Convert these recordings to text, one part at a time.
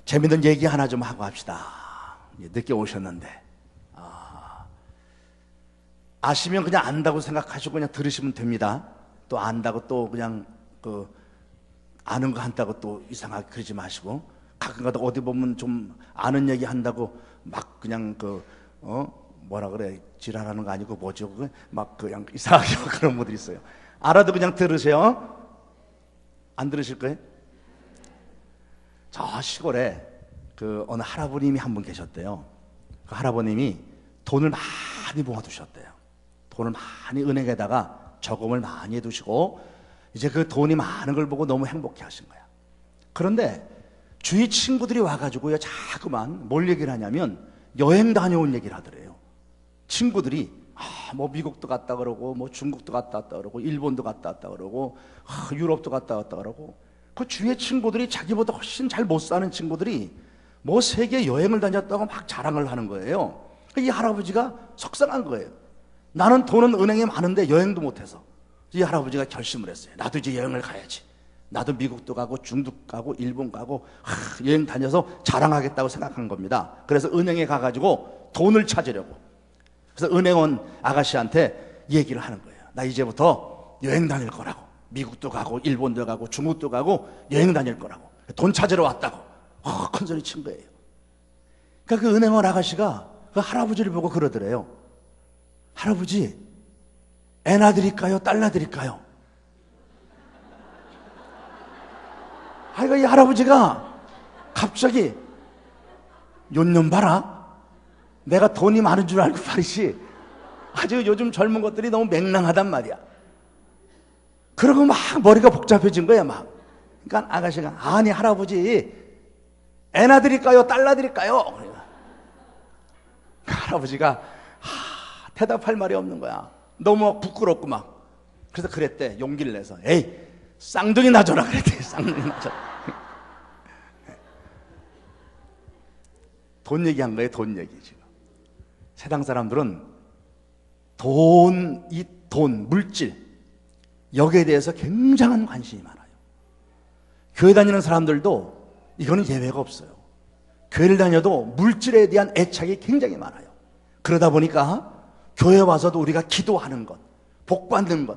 재밌는 얘기 하나 좀 하고 합시다. 늦게 오셨는데 아시면 그냥 안다고 생각하시고 그냥 들으시면 됩니다. 또 안다고 또 그냥 아는 거 한다고 또 이상하게 그러지 마시고, 가끔가다 어디 보면 좀 아는 얘기 한다고 막 그냥 뭐라 그래, 지랄하는 거 아니고 뭐죠, 막 그냥 이상하게 그런 분들이 있어요. 알아도 그냥 들으세요. 안 들으실 거예요? 저 시골에 어느 할아버님이 한 분 계셨대요. 그 할아버님이 돈을 많이 모아두셨대요. 돈을 많이 은행에다가 저금을 많이 해두시고 이제 그 돈이 많은 걸 보고 너무 행복해 하신 거야. 그런데 주위 친구들이 와가지고요, 자꾸만 뭘 얘기를 하냐면 여행 다녀온 얘기를 하더래요. 친구들이 뭐 미국도 갔다 그러고 뭐 중국도 갔다 왔다 그러고 일본도 갔다 왔다 그러고 유럽도 갔다 왔다 그러고, 그 주위의 친구들이 자기보다 훨씬 잘 못 사는 친구들이 뭐 세계 여행을 다녔다고 막 자랑을 하는 거예요. 이 할아버지가 속상한 거예요. 나는 돈은 은행에 많은데 여행도 못해서. 이 할아버지가 결심을 했어요. 나도 이제 여행을 가야지. 나도 미국도 가고 중국 가고 일본 가고 여행 다녀서 자랑하겠다고 생각한 겁니다. 그래서 은행에 가가지고 돈을 찾으려고. 그래서 은행원 아가씨한테 얘기를 하는 거예요. 나 이제부터 여행 다닐 거라고. 미국도 가고 일본도 가고 중국도 가고 여행 다닐 거라고. 돈 찾으러 왔다고. 큰 소리 친 거예요. 그러니까 그 은행원 아가씨가 그 할아버지를 보고 그러더래요. 할아버지, 애나 드릴까요? 딸나 드릴까요? 그러니까 이 할아버지가 갑자기 요놈 봐라. 내가 돈이 많은 줄 알고 말이지. 아주 요즘 젊은 것들이 너무 맹랑하단 말이야. 그러고 막 머리가 복잡해진 거야 막. 그러니까 아가씨가 아니 할아버지, 애나 드릴까요? 딸나 드릴까요? 그러니까 할아버지가 대답할 말이 없는 거야. 너무 부끄럽고 막. 그래서 그랬대. 용기를 내서 에이 쌍둥이나 줘라 그랬대. 쌍둥이나 줘라. 돈 얘기한 거예요. 돈 얘기. 지금 세상 사람들은 돈, 물질, 여기에 대해서 굉장한 관심이 많아요. 교회 다니는 사람들도 이거는 예외가 없어요. 교회를 다녀도 물질에 대한 애착이 굉장히 많아요. 그러다 보니까 교회 와서도 우리가 기도하는 것, 복 받는 것,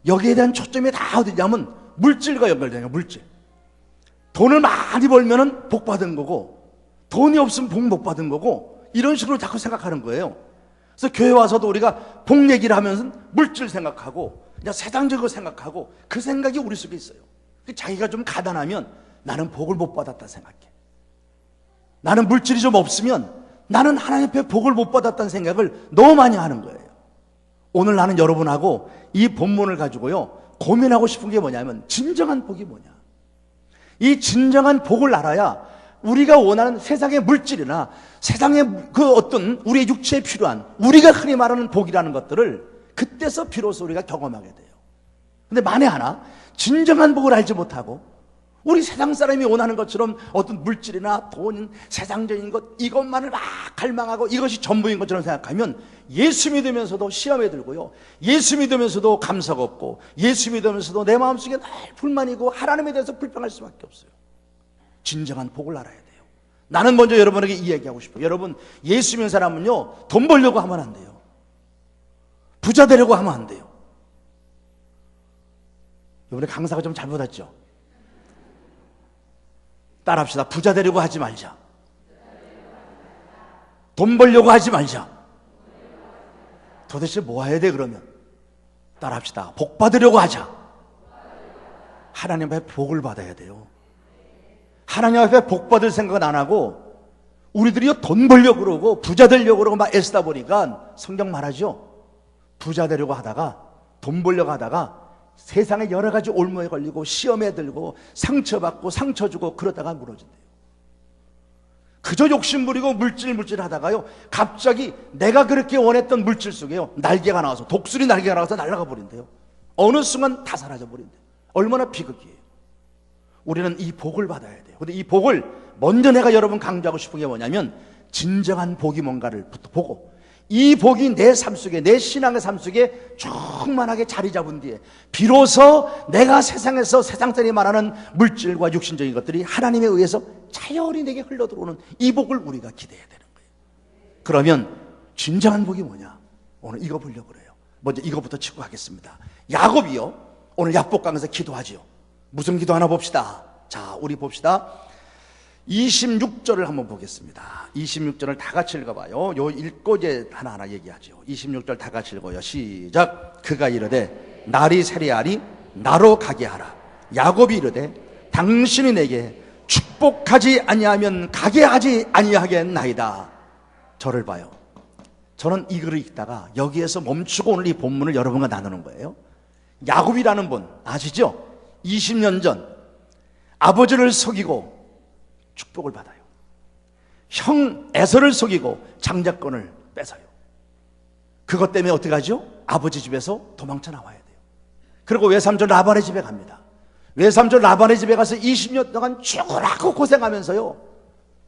여기에 대한 초점이 다 어디냐면 물질과 연결되는 거예요. 물질. 돈을 많이 벌면은 복 받은 거고, 돈이 없으면 복 못 받은 거고, 이런 식으로 자꾸 생각하는 거예요. 그래서 교회 와서도 우리가 복 얘기를 하면서 물질 생각하고 그냥 세상적으로 생각하고, 그 생각이 우리 속에 있어요. 자기가 좀 가난하면 나는 복을 못 받았다 생각해. 나는 물질이 좀 없으면 나는 하나님 앞에 복을 못 받았다는 생각을 너무 많이 하는 거예요. 오늘 나는 여러분하고 이 본문을 가지고요 고민하고 싶은 게 뭐냐면, 진정한 복이 뭐냐. 이 진정한 복을 알아야 우리가 원하는 세상의 물질이나 세상의 그 어떤 우리의 육체에 필요한, 우리가 흔히 말하는 복이라는 것들을 그때서 비로소 우리가 경험하게 돼요. 근데 만에 하나 진정한 복을 알지 못하고 우리 세상 사람이 원하는 것처럼 어떤 물질이나 돈, 세상적인 것, 이것만을 막 갈망하고 이것이 전부인 것처럼 생각하면 예수 믿으면서도 시험에 들고요, 예수 믿으면서도 감사가 없고, 예수 믿으면서도 내 마음속에 늘 불만이고 하나님에 대해서 불평할 수밖에 없어요. 진정한 복을 알아야 돼요. 나는 먼저 여러분에게 이 얘기하고 싶어요. 여러분, 예수 믿는 사람은요 돈 벌려고 하면 안 돼요. 부자 되려고 하면 안 돼요. 이번에 강사가 좀 잘못했죠? 따라합시다. 부자 되려고 하지 말자. 돈 벌려고 하지 말자. 도대체 뭐 해야 돼 그러면? 따라합시다. 복 받으려고 하자. 하나님 앞에 복을 받아야 돼요. 하나님 앞에 복 받을 생각은 안 하고 우리들이 돈 벌려고 그러고 부자 되려고 그러고 막 애쓰다 보니까 성경 말하죠. 부자 되려고 하다가, 돈 벌려고 하다가 세상에 여러 가지 올무에 걸리고 시험에 들고 상처받고 상처 주고 그러다가 무너진대요. 그저 욕심 부리고 물질 하다가요 갑자기 내가 그렇게 원했던 물질 속에요 날개가 나와서, 독수리 날개가 나와서 날아가 버린대요. 어느 순간 다 사라져 버린대요. 얼마나 비극이에요. 우리는 이 복을 받아야 돼요. 근데 이 복을 먼저 내가 여러분 강조하고 싶은 게 뭐냐면, 진정한 복이 뭔가를 보고, 이 복이 내 삶 속에, 내 신앙의 삶 속에 충만하게 자리 잡은 뒤에 비로소 내가 세상에서 세상 사람이 말하는 물질과 육신적인 것들이 하나님에 의해서 사열이 내게 흘러들어오는 이 복을 우리가 기대해야 되는 거예요. 그러면 진정한 복이 뭐냐? 오늘 이거 보려고 그래요. 먼저 이거부터 치고 가겠습니다. 야곱이요, 오늘 약복강에서 기도하지요. 무슨 기도 하나 봅시다. 자, 우리 봅시다. 26절을 한번 보겠습니다. 26절을 다 같이 읽어봐요. 요 읽고 이제 하나하나 얘기하죠. 26절 다 같이 읽어요. 시작. 그가 이르되 날이 세리하리 나로 가게 하라. 야곱이 이르되 당신이 내게 축복하지 아니하면 가게 하지 아니하겠나이다. 저를 봐요. 저는 이 글을 읽다가 여기에서 멈추고 오늘 이 본문을 여러분과 나누는 거예요. 야곱이라는 분 아시죠? 20년 전 아버지를 속이고 축복을 받아요. 형 에서를 속이고 장자권을 뺏어요. 그것 때문에 어떻게 하죠? 아버지 집에서 도망쳐 나와야 돼요. 그리고 외삼촌 라반의 집에 갑니다. 외삼촌 라반의 집에 가서 20년 동안 죽으라고 고생하면서요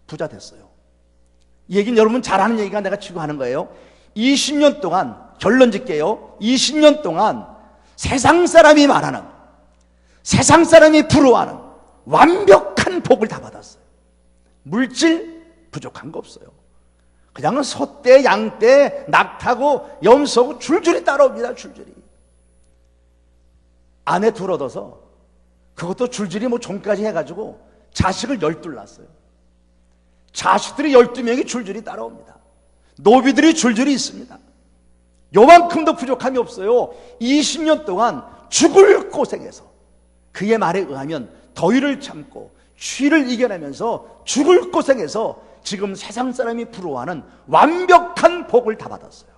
부자 됐어요. 이 얘기는 여러분 잘 아는 얘기가 내가 지금 하는 거예요. 20년 동안, 결론 짓게요, 20년 동안 세상 사람이 말하는, 세상 사람이 부러워하는 완벽한 복을 다 받았어요. 물질 부족한 거 없어요. 그냥 소떼, 양떼, 낙타고 염소고 줄줄이 따라옵니다. 줄줄이. 아내 둘 얻어서 그것도 줄줄이 뭐 종까지 해가지고 자식을 12 낳았어요. 자식들이 12명이 줄줄이 따라옵니다. 노비들이 줄줄이 있습니다. 요만큼도 부족함이 없어요. 20년 동안 죽을 고생해서, 그의 말에 의하면 더위를 참고 추위를 이겨내면서 죽을 고생해서 지금 세상 사람이 부러워하는 완벽한 복을 다 받았어요.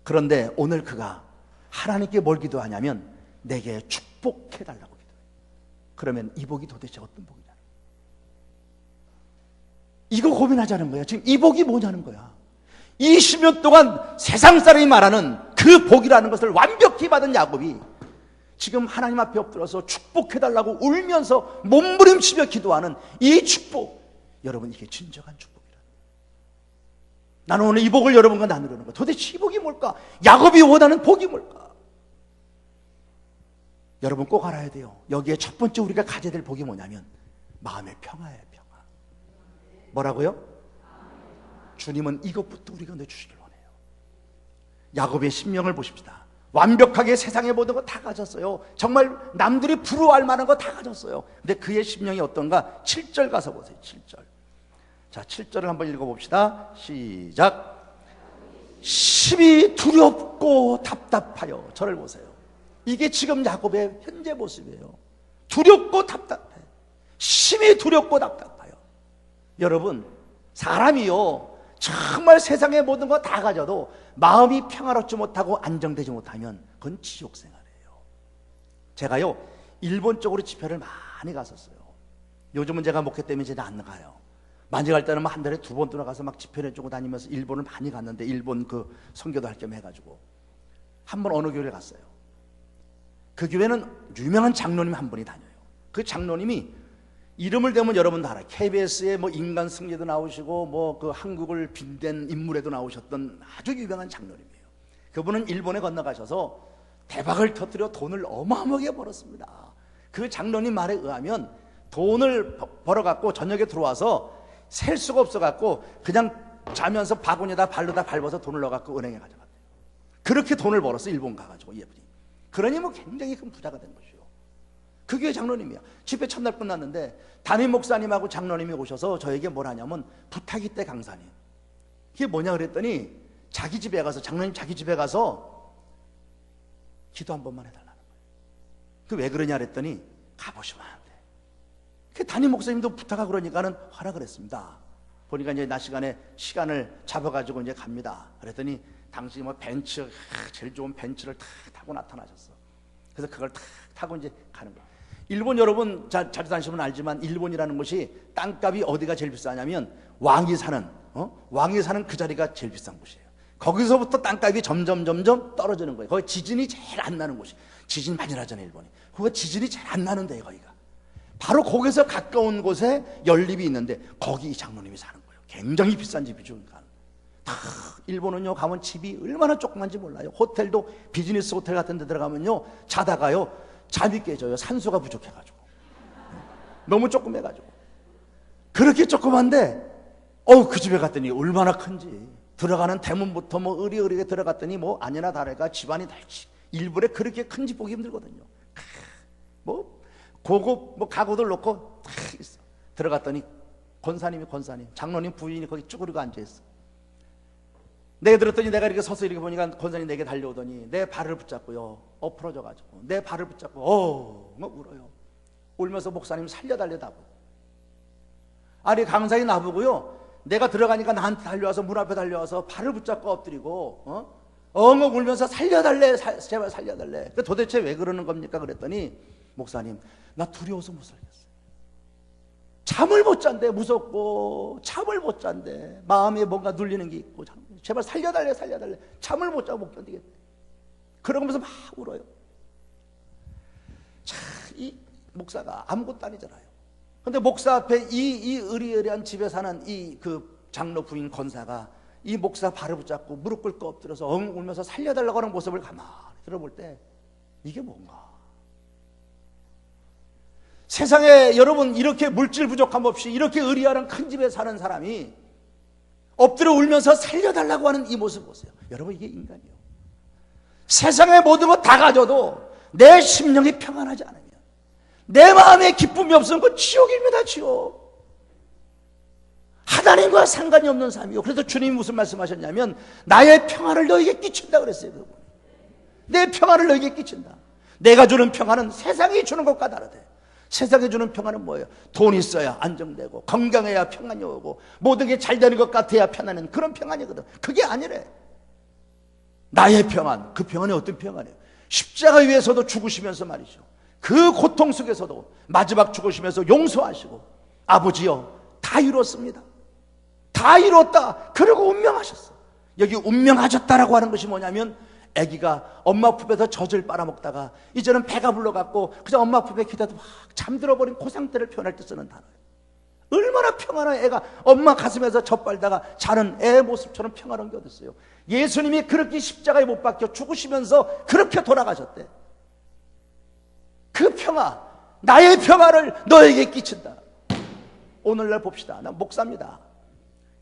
그런데 오늘 그가 하나님께 뭘 기도하냐면 내게 축복해달라고 기도해요. 그러면 이 복이 도대체 어떤 복이냐? 이거 고민하자는 거야. 지금 이 복이 뭐냐는 거야. 20년 동안 세상 사람이 말하는 그 복이라는 것을 완벽히 받은 야곱이 지금 하나님 앞에 엎드려서 축복해달라고 울면서 몸부림치며 기도하는 이 축복, 여러분 이게 진정한 축복이라. 나는 오늘 이 복을 여러분과 나누려는 거야. 도대체 이 복이 뭘까? 야곱이 원하는 복이 뭘까? 여러분 꼭 알아야 돼요. 여기에 첫 번째 우리가 가져야 될 복이 뭐냐면 마음의 평화예요. 평화. 뭐라고요? 주님은 이것부터 우리가 내주시길 원해요. 야곱의 심령을 보십시다. 완벽하게 세상의 모든 거 다 가졌어요. 정말 남들이 부러워할 만한 거 다 가졌어요. 근데 그의 심령이 어떤가? 7절 가서 보세요. 7절. 자, 7절을 한번 읽어봅시다. 시작. 심히 두렵고 답답하여. 저를 보세요. 이게 지금 야곱의 현재 모습이에요. 두렵고 답답해. 심히 두렵고 답답해요. 여러분, 사람이요 정말 세상의 모든 거 다 가져도 마음이 평화롭지 못하고 안정되지 못하면 그건 지옥 생활이에요. 제가요 일본 쪽으로 집회를 많이 갔었어요. 요즘은 제가 목회 때문에 제가 안 가요. 많이 갈 때는 한 달에 2번 들어가서 막 집회를 해주고 다니면서 일본을 많이 갔는데, 일본 그 선교도 할 겸 해가지고 한 번 어느 교회를 갔어요. 그 교회는 유명한 장로님 한 분이 다녀요. 그 장로님이 이름을 대면 여러분 다 알아요. KBS에 뭐 인간 승리도 나오시고 뭐 그 한국을 빛낸 인물에도 나오셨던 아주 유명한 장로님이에요. 그분은 일본에 건너가셔서 대박을 터뜨려 돈을 어마어마하게 벌었습니다. 그 장로님 말에 의하면 돈을 벌어갖고 저녁에 들어와서 셀 수가 없어갖고 그냥 자면서 바구니에다 발로다 밟아서 돈을 넣어갖고 은행에 가져갔대요. 그렇게 돈을 벌었어, 일본 가가지고 이분이. 그러니 뭐 굉장히 큰 부자가 된 것이요. 그 교회 장로님이야. 집회 첫날 끝났는데 담임 목사님하고 장로님이 오셔서 저에게 뭘 하냐면 부탁이 있대, 강사님. 그게 뭐냐 그랬더니 자기 집에 가서, 장로님 자기 집에 가서 기도 한 번만 해달라는 거예요. 그 왜 그러냐 그랬더니 가보시면 안 돼. 그 담임 목사님도 부탁하고 그러니까는 하라 그랬습니다. 보니까 이제 낮 시간에 시간을 잡아가지고 이제 갑니다. 그랬더니 당시 뭐 벤츠, 제일 좋은 벤츠를 탁 타고 나타나셨어. 그래서 그걸 탁 타고 이제 가는 거예요. 일본 여러분 자주 다니시면 알지만 일본이라는 곳이 땅값이 어디가 제일 비싸냐면 왕이 사는 그 자리가 제일 비싼 곳이에요. 거기서부터 땅값이 점점 떨어지는 거예요. 거기 지진이 제일 안 나는 곳이. 지진 많이 나잖아요, 일본이. 거기 지진이 제일 안 나는데요, 거기가. 바로 거기서 가까운 곳에 연립이 있는데 거기 이 장로님이 사는 거예요. 굉장히 비싼 집이죠. 그러니까. 일본은요 가면 집이 얼마나 조그만지 몰라요. 호텔도 비즈니스 호텔 같은 데 들어가면요 자다가요 잠이 깨져요. 산소가 부족해가지고 너무 조그매가지고. 그렇게 조그만데 그 집에 갔더니 얼마나 큰지. 들어가는 대문부터 뭐 으리으리게 들어갔더니 뭐 아니나 다를까 집안이 달치. 일부러 그렇게 큰 집 보기 힘들거든요. 뭐 고급 뭐 가구들 놓고 다 있어. 들어갔더니 권사님 장로님 부인이 거기 쭈그리고 앉아있어. 내가 들었더니 내가 이렇게 서서 이렇게 보니까 권사님 내게 달려오더니 내 발을 붙잡고요, 엎어져가지고 내 발을 붙잡고 뭐 울어요. 울면서 목사님 살려달래다고. 아니 강사님 나보고요, 내가 들어가니까 나한테 달려와서 문 앞에 달려와서 발을 붙잡고 엎드리고 엉엉 울면서 살려달래, 제발 살려달래. 도대체 왜 그러는 겁니까? 그랬더니 목사님 나 두려워서 못 살겠어요. 잠을 못 잔대. 무섭고 잠을 못 잔대. 마음에 뭔가 눌리는 게 있고 제발 살려달래. 잠을 못 자고 못 견디겠대. 그러면서 막 울어요. 참, 이 목사가 아무것도 아니잖아요. 근데 목사 앞에 이 의리의리한 집에 사는 이 그 장로 부인 권사가 이 목사 발을 붙잡고 무릎 꿇고 엎드려서 엉 울면서 살려달라고 하는 모습을 가만히 들어볼 때 이게 뭔가. 세상에 여러분 이렇게 물질 부족함 없이 이렇게 의리하는 큰 집에 사는 사람이 엎드려 울면서 살려달라고 하는 이 모습 보세요. 여러분 이게 인간이에요. 세상의 모든 것 다 가져도 내 심령이 평안하지 않으면, 내 마음에 기쁨이 없으면 그 지옥입니다. 지옥. 하나님과 상관이 없는 삶이요. 그래서 주님이 무슨 말씀하셨냐면 나의 평안을 너에게 끼친다 그랬어요. 그분. 내 평안을 너에게 끼친다. 내가 주는 평안은 세상이 주는 것과 다르대. 세상에 주는 평안은 뭐예요? 돈 있어야 안정되고 건강해야 평안이 오고 모든 게 잘 되는 것 같아야 편안한 그런 평안이거든. 그게 아니래. 나의 평안, 그 평안이 어떤 평안이에요? 십자가 위에서도 죽으시면서 말이죠, 그 고통 속에서도 마지막 죽으시면서 용서하시고 아버지여 다 이뤘습니다, 다 이뤘다, 그러고 운명하셨어. 여기 운명하셨다라고 하는 것이 뭐냐면 아기가 엄마 품에서 젖을 빨아먹다가 이제는 배가 불러갖고 그냥 엄마 품에 기대도 막 잠들어버린 그 상태를 표현할 때 쓰는 단어예요. 얼마나 평안한 애가 엄마 가슴에서 젖 빨다가 자는 애 모습처럼 평안한 게 어딨어요. 예수님이 그렇게 십자가에 못 박혀 죽으시면서 그렇게 돌아가셨대. 그 평안, 나의 평안을 너에게 끼친다. 오늘날 봅시다. 난 목사입니다.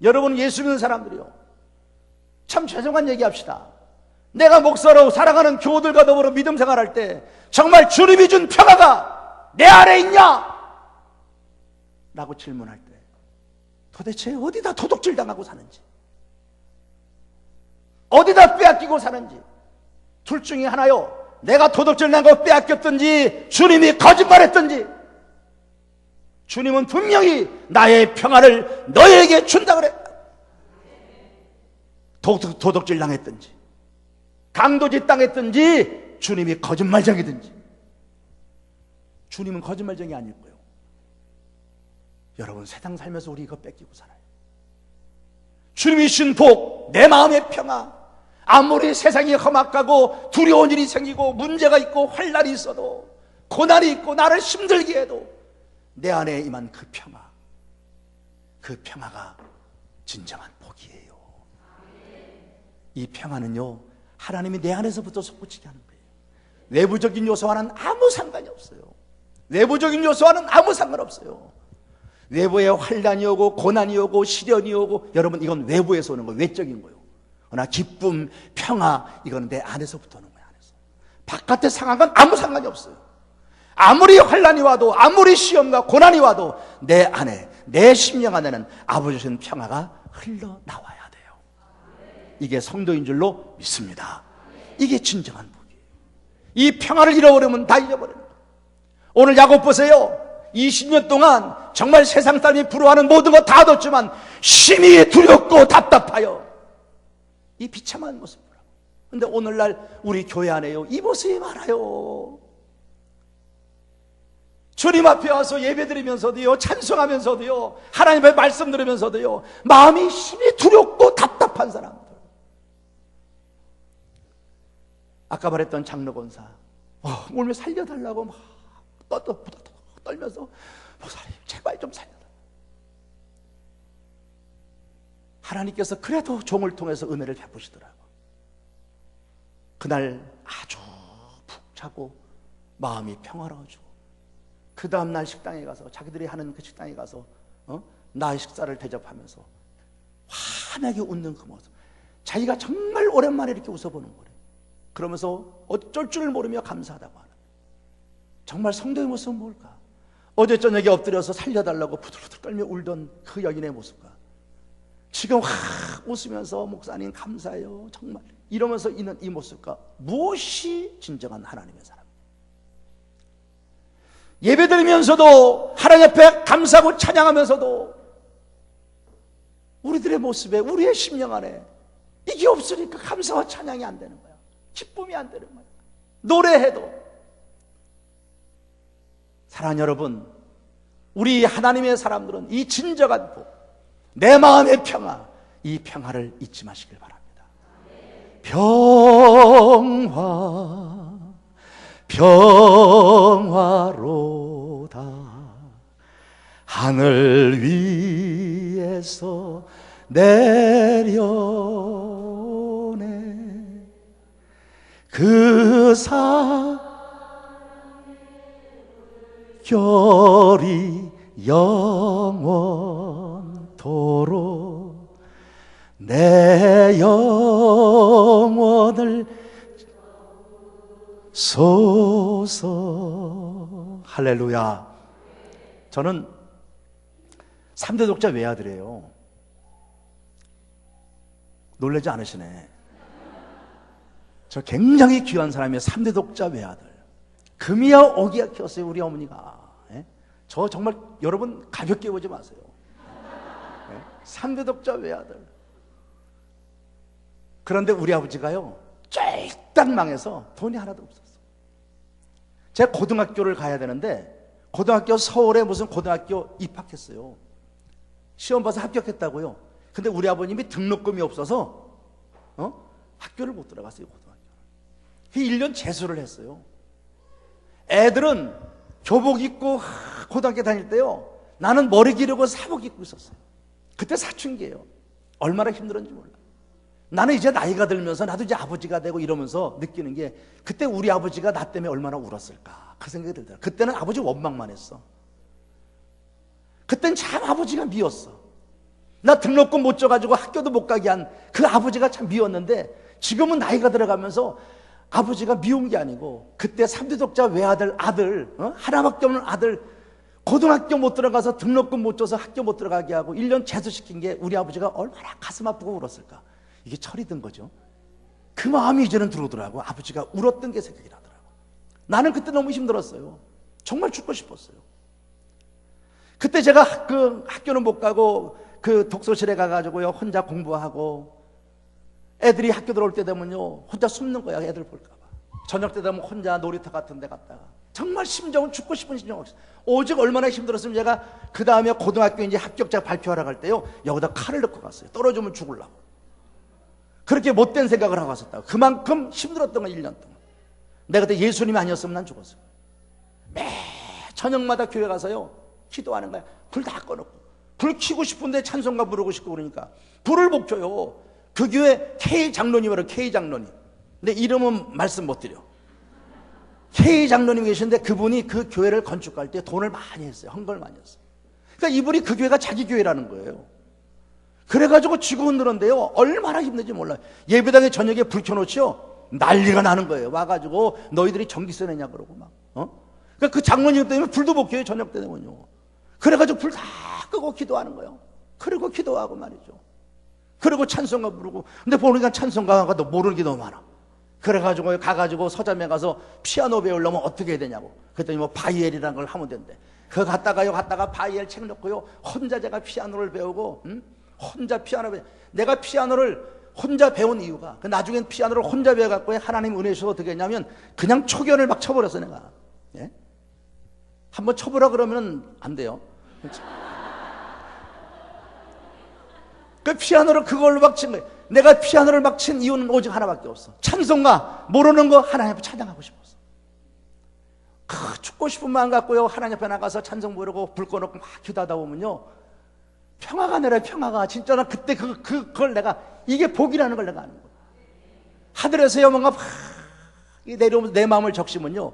여러분 예수 믿는 사람들이요, 참 죄송한 얘기합시다. 내가 목사로 살아가는 교우들과 더불어 믿음 생활할 때 정말 주님이 준 평화가 내 안에 있냐? 라고 질문할 때 도대체 어디다 도둑질 당하고 사는지, 어디다 빼앗기고 사는지, 둘 중에 하나요. 내가 도둑질 난 거 빼앗겼든지 주님이 거짓말했든지, 주님은 분명히 나의 평안을 너에게 준다 그래. 도둑질 당했든지 강도짓 당했든지 주님이 거짓말쟁이든지, 주님은 거짓말쟁이 아닐 거예요. 여러분 세상 살면서 우리 이거 뺏기고 살아요. 주님이 주신 복, 내 마음의 평화, 아무리 세상이 험악하고 두려운 일이 생기고 문제가 있고 환난이 있어도 고난이 있고 나를 힘들게 해도 내 안에 임한 그 평화, 그 평화가 진정한 복이에요. 이 평화는요 하나님이 내 안에서부터 솟구치게 하는 거예요. 외부적인 요소와는 아무 상관이 없어요. 외부적인 요소와는 아무 상관없어요. 외부에 환난이 오고 고난이 오고 시련이 오고, 여러분 이건 외부에서 오는 거예요. 외적인 거예요. 그러나 기쁨, 평화, 이거는 내 안에서부터 오는 거예요. 안에서. 바깥의 상황은 아무 상관이 없어요. 아무리 환난이 와도, 아무리 시험과 고난이 와도 내 안에, 내 심령 안에는 아버지 주신 평화가 흘러나와야 돼요. 이게 성도인 줄로 믿습니다. 이게 진정한 복이에요. 이 평화를 잃어버리면 다 잃어버립니다. 오늘 야곱 보세요. 20년 동안 정말 세상 사람이 부러워하는 모든 거 다 얻었지만 심히 두렵고 답답하여 이 비참한 모습을. 근데 오늘날 우리 교회 안에요 이 모습이 많아요. 주님 앞에 와서 예배드리면서도요, 찬송하면서도요, 하나님의 말씀 들으면서도요 마음이 심히 두렵고 답답한 사람들. 아까 말했던 장로권사 울며 살려달라고 막 떨면서 목사님 제발 좀 살려달라. 하나님께서 그래도 종을 통해서 은혜를 베푸시더라고. 그날 아주 푹 자고 마음이 평화로워지고 그 다음날 식당에 가서, 자기들이 하는 그 식당에 가서 나의 식사를 대접하면서 환하게 웃는 그 모습, 자기가 정말 오랜만에 이렇게 웃어보는 거래요. 그러면서 어쩔 줄 모르며 감사하다고 하는, 정말 성도의 모습은 뭘까? 어제 저녁에 엎드려서 살려달라고 부들부들 떨며 울던 그 여인의 모습과 지금 확 웃으면서 목사님 감사해요 정말 이러면서 있는 이 모습과 무엇이 진정한 하나님의 사람? 예배드리면서도 하나님 앞에 감사하고 찬양하면서도 우리들의 모습에, 우리의 심령 안에 이게 없으니까 감사와 찬양이 안 되는 거야. 기쁨이 안 되는 거야. 노래해도. 사랑하는 여러분, 우리 하나님의 사람들은 이 진정한 복, 내 마음의 평화, 이 평화를 잊지 마시길 바랍니다. 평화로다 하늘 위에서 내려오네 그 결이 영원토록 내 영혼을 소서. 할렐루야. 저는 3대 독자 외아들이에요. 놀라지 않으시네. 저 굉장히 귀한 사람이에요. 3대 독자 외아들. 금이야 오기야 키웠어요, 우리 어머니가. 예? 저 정말 여러분 가볍게 보지 마세요. 예? 3대 독자 외아들. 그런데 우리 아버지가요, 쫄딱 망해서 돈이 하나도 없었어. 제가 고등학교를 가야 되는데, 고등학교 서울에 무슨 고등학교 입학했어요. 시험 봐서 합격했다고요. 근데 우리 아버님이 등록금이 없어서 학교를 못 들어갔어요, 고등학교. 1년 재수를 했어요. 애들은 교복 입고 고등학교 다닐 때요, 나는 머리 기르고 사복 입고 있었어요. 그때 사춘기예요. 얼마나 힘들었는지 몰라. 나는 이제 나이가 들면서 나도 이제 아버지가 되고 이러면서 느끼는 게, 그때 우리 아버지가 나 때문에 얼마나 울었을까, 그 생각이 들더라고요. 그때는 아버지 원망만 했어. 그땐 참 아버지가 미웠어. 나 등록금 못 줘가지고 학교도 못 가게 한 그 아버지가 참 미웠는데, 지금은 나이가 들어가면서 아버지가 미운 게 아니고, 그때 3대 독자 외아들 아들, 하나밖에 없는 아들 고등학교 못 들어가서 등록금 못 줘서 학교 못 들어가게 하고 1년 재수시킨 게 우리 아버지가 얼마나 가슴 아프고 울었을까. 이게 철이 든 거죠. 그 마음이 이제는 들어오더라고. 아버지가 울었던 게 생각이 나더라고. 나는 그때 너무 힘들었어요. 정말 죽고 싶었어요. 그때 제가 그 학교는 못 가고 그 독서실에 가가지고요, 혼자 공부하고, 애들이 학교 들어올 때 되면요, 혼자 숨는 거야, 애들 볼까봐. 저녁 때 되면 혼자 놀이터 같은 데 갔다가. 정말 심정은 죽고 싶은 심정이 없어요. 오직 얼마나 힘들었으면 제가 그 다음에 고등학교 이제 합격자 발표하러 갈 때요, 여기다 칼을 넣고 갔어요. 떨어지면 죽으려고. 그렇게 못된 생각을 하고 갔었다고. 그만큼 힘들었던 거 1년 동안. 내가 그때 예수님이 아니었으면 난 죽었어요. 매 저녁마다 교회 가서요, 기도하는 거야. 불 다 꺼놓고. 불 켜고 싶은데 찬송가 부르고 싶고 그러니까 불을 못 켜요. 그 교회 K 장로님이라고, K 장로님. 근데 이름은 말씀 못 드려. K 장로님 계신데 그분이 그 교회를 건축할 때 돈을 많이 했어요. 헌금을 많이 했어요. 그러니까 이분이 그 교회가 자기 교회라는 거예요. 그래가지고 쥐고 흔드는데요, 얼마나 힘든지 몰라요. 예배당에 저녁에 불 켜놓지요, 난리가 나는 거예요. 와가지고 너희들이 전기세 내냐 그러고 막. 그러니까 그 장로님 때문에 불도 못 켜요, 저녁 때 되면요. 그래가지고 불 다 끄고 기도하는 거예요. 그리고 기도하고 말이죠. 그리고 찬송가 부르고. 근데 보니까 찬송가가 너 모르는 게 너무 많아. 그래가지고 가가지고 서점에 가서 피아노 배우려면 어떻게 해야 되냐고. 그랬더니 뭐 바이엘이라는 걸 하면 된대. 그거 갔다가 바이엘 책 넣고요, 혼자 제가 피아노를 배우고, 혼자 피아노 배우. 내가 피아노를 혼자 배운 이유가, 나중엔 피아노를 혼자 배워갖고 하나님 은혜 주셔서 어떻게 했냐면, 그냥 초견을 막 쳐버렸어, 내가. 예? 한번 쳐보라 그러면 안 돼요. 그 피아노를 그걸로 막 친 거예요. 내가 피아노를 막 친 이유는 오직 하나밖에 없어. 찬송가 모르는 거 하나님 앞에 찬양하고 싶었어. 죽고 싶은 마음 갖고요, 하나님 앞에 나가서 찬송 부르고 불 꺼놓고 막 기도하다 보면요, 평화가 내려. 평화가 진짜. 나 그때 그걸 내가, 이게 복이라는 걸 내가 아는 거야. 하늘에서요 뭔가 막 내려오면서 내 마음을 적시면요,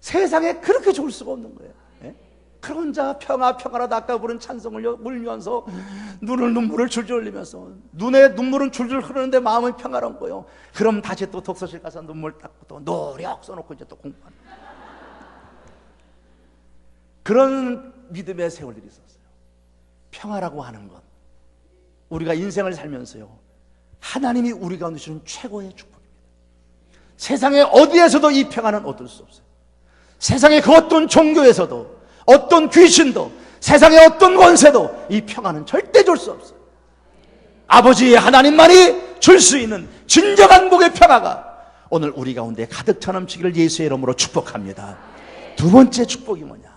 세상에 그렇게 좋을 수가 없는 거예요. 예? 그 혼자 평화 평화라도 아까 부른 찬송을 울면서 눈물을 줄줄 흘리면서 눈에 눈물은 줄줄 흐르는데 마음은 평화로운 거예요. 그럼 다시 또 독서실 가서 눈물 닦고 또 노력 써놓고 이제 또 공부하는 그런 믿음의 세월들이 있었어요. 평화라고 하는 것, 우리가 인생을 살면서요, 하나님이 우리가 주시는 최고의 축복입니다. 세상에 어디에서도 이 평화는 얻을 수 없어요. 세상의 그 어떤 종교에서도, 어떤 귀신도, 세상의 어떤 권세도 이 평화는 절대 줄 수 없어요. 아버지 하나님만이 줄 수 있는 진정한 복의 평화가 오늘 우리 가운데 가득 차 넘치기를 예수의 이름으로 축복합니다. 두 번째 축복이 뭐냐?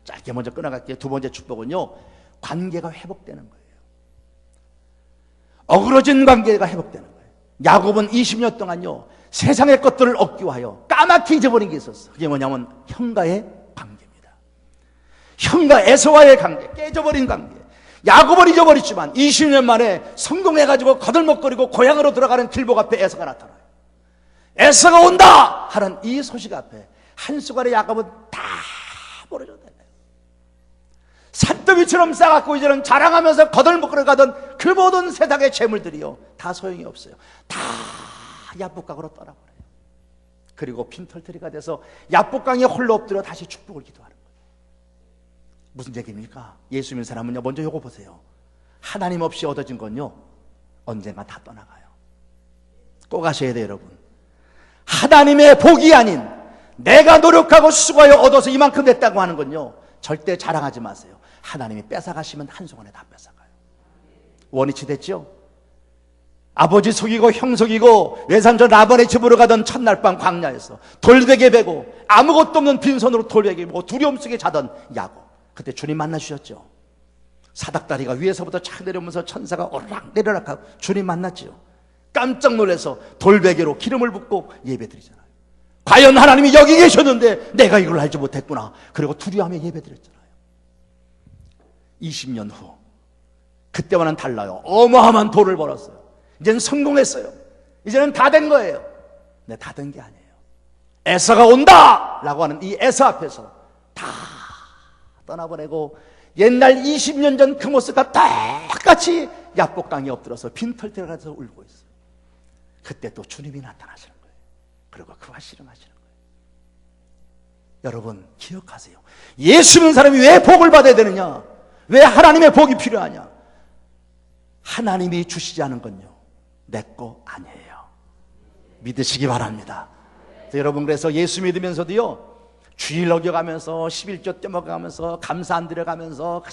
짧게 먼저 끊어갈게요. 두 번째 축복은요, 관계가 회복되는 거예요. 어그러진 관계가 회복되는 거예요. 야곱은 20년 동안요, 세상의 것들을 얻기 위하여 까맣게 잊어버린 게 있었어. 그게 뭐냐면 형과의 관계입니다. 형과 에서와의 관계, 깨져버린 관계. 야곱을 잊어버렸지만 20년 만에 성공해가지고 거들먹거리고 고향으로 들어가는 길목 앞에 에서가 나타나요. 에서가 온다 하는 이 소식 앞에 한 수간의 야곱은 다 버려졌다. 산더미처럼 싸갖고 이제는 자랑하면서 거들먹거려 가던 그 모든 세상의 재물들이요, 다 소용이 없어요. 다 야복강으로 떠나버려요. 그리고 빈털터리가 돼서 야복강에 홀로 엎드려 다시 축복을 기도하는 거예요. 무슨 얘기입니까? 예수 믿는 사람은요, 먼저 요거 보세요. 하나님 없이 얻어진 건요, 언젠가 다 떠나가요. 꼭 아셔야 돼요, 여러분. 하나님의 복이 아닌 내가 노력하고 수고하여 얻어서 이만큼 됐다고 하는 건요, 절대 자랑하지 마세요. 하나님이 뺏어가시면 한순간에 다 뺏어가요. 원위치 됐죠? 아버지 속이고 형 속이고 외삼촌 라반의 집으로 가던 첫날 밤 광야에서 돌베개 베고 아무것도 없는 빈손으로 돌베개 베고 두려움 속에 자던 야곱, 그때 주님 만나주셨죠. 사닥다리가 위에서부터 착 내려오면서 천사가 오르락 내려락 하고 주님 만났죠. 깜짝 놀라서 돌베개로 기름을 붓고 예배드리잖아요. 과연 하나님이 여기 계셨는데 내가 이걸 알지 못했구나. 그리고 두려워하며 예배드렸잖아요. 20년 후 그때와는 달라요. 어마어마한 돈을 벌었어요. 이제는 성공했어요. 이제는 다 된 거예요. 근데 다 된 게 아니에요. 에서가 온다 라고 하는 이 에서 앞에서 다 떠나보내고 옛날 20년 전 그 모습과 똑같이 야복강에 엎드려서 빈털터리 가서 울고 있어요. 그때 또 주님이 나타나시는 거예요. 그리고 그와 실행하시는 거예요. 여러분 기억하세요. 예수 믿는 사람이 왜 복을 받아야 되느냐? 왜 하나님의 복이 필요하냐? 하나님이 주시지 않은 건요, 내 거 아니에요. 믿으시기 바랍니다. 여러분, 그래서 예수 믿으면서도요, 주일 어겨가면서 11조 떼먹어가면서 감사 안 드려가면서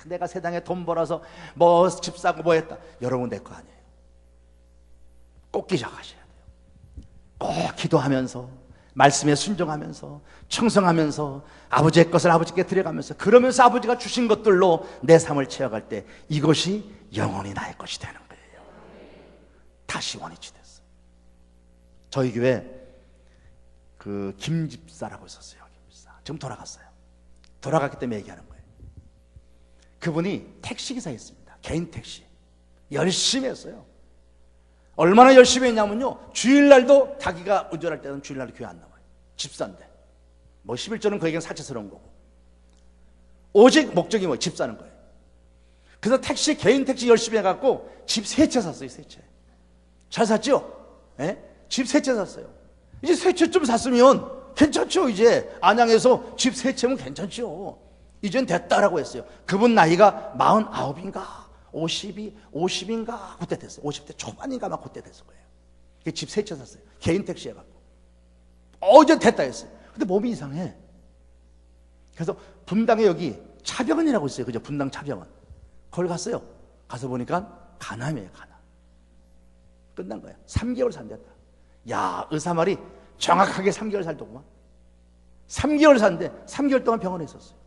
내가 세상에 돈 벌어서 뭐 집 사고 뭐 했다, 여러분 내 거 아니에요. 꼭 기억하셔야 돼요. 꼭 기도하면서 말씀에 순종하면서 청성하면서 아버지의 것을 아버지께 드려가면서 그러면서 아버지가 주신 것들로 내 삶을 채워갈 때 이것이 영원히 나의 것이 되는 거예요. 다시 원위치 됐어요. 저희 교회 그 김집사라고 있었어요. 김집사. 지금 돌아갔어요. 돌아갔기 때문에 얘기하는 거예요. 그분이 택시기사였습니다. 개인 택시. 열심히 했어요. 얼마나 열심히 했냐면요, 주일날도 자기가 운전할 때는 주일날도 교회 안 나와요. 집사인데 뭐 11조는 그에게는 사치스러운 거고, 오직 목적이 뭐 집 사는 거예요. 그래서 택시, 개인 택시 열심히 해갖고 집 3채 샀어요. 3채. 잘 샀죠? 예? 집 3채 샀어요. 이제 3채 좀 샀으면 괜찮죠. 이제 안양에서 집 3채면 괜찮죠. 이젠 됐다라고 했어요. 그분 나이가 49인가 50인가 그때 됐어요. 50대 초반인가 막 그때 됐을 거예요. 집 3채 샀어요. 개인 택시 해갖고. 이제 됐다 했어요. 근데 몸이 이상해. 그래서 분당에 여기 차병원이라고 있어요. 그죠? 분당 차병원. 거기 갔어요. 가서 보니까 간암이에요. 간암. 끝난 거야. 3개월 산댔다. 야, 의사 말이 정확하게 3개월 살더구만. 3개월 산대 3개월 동안 병원에 있었어요.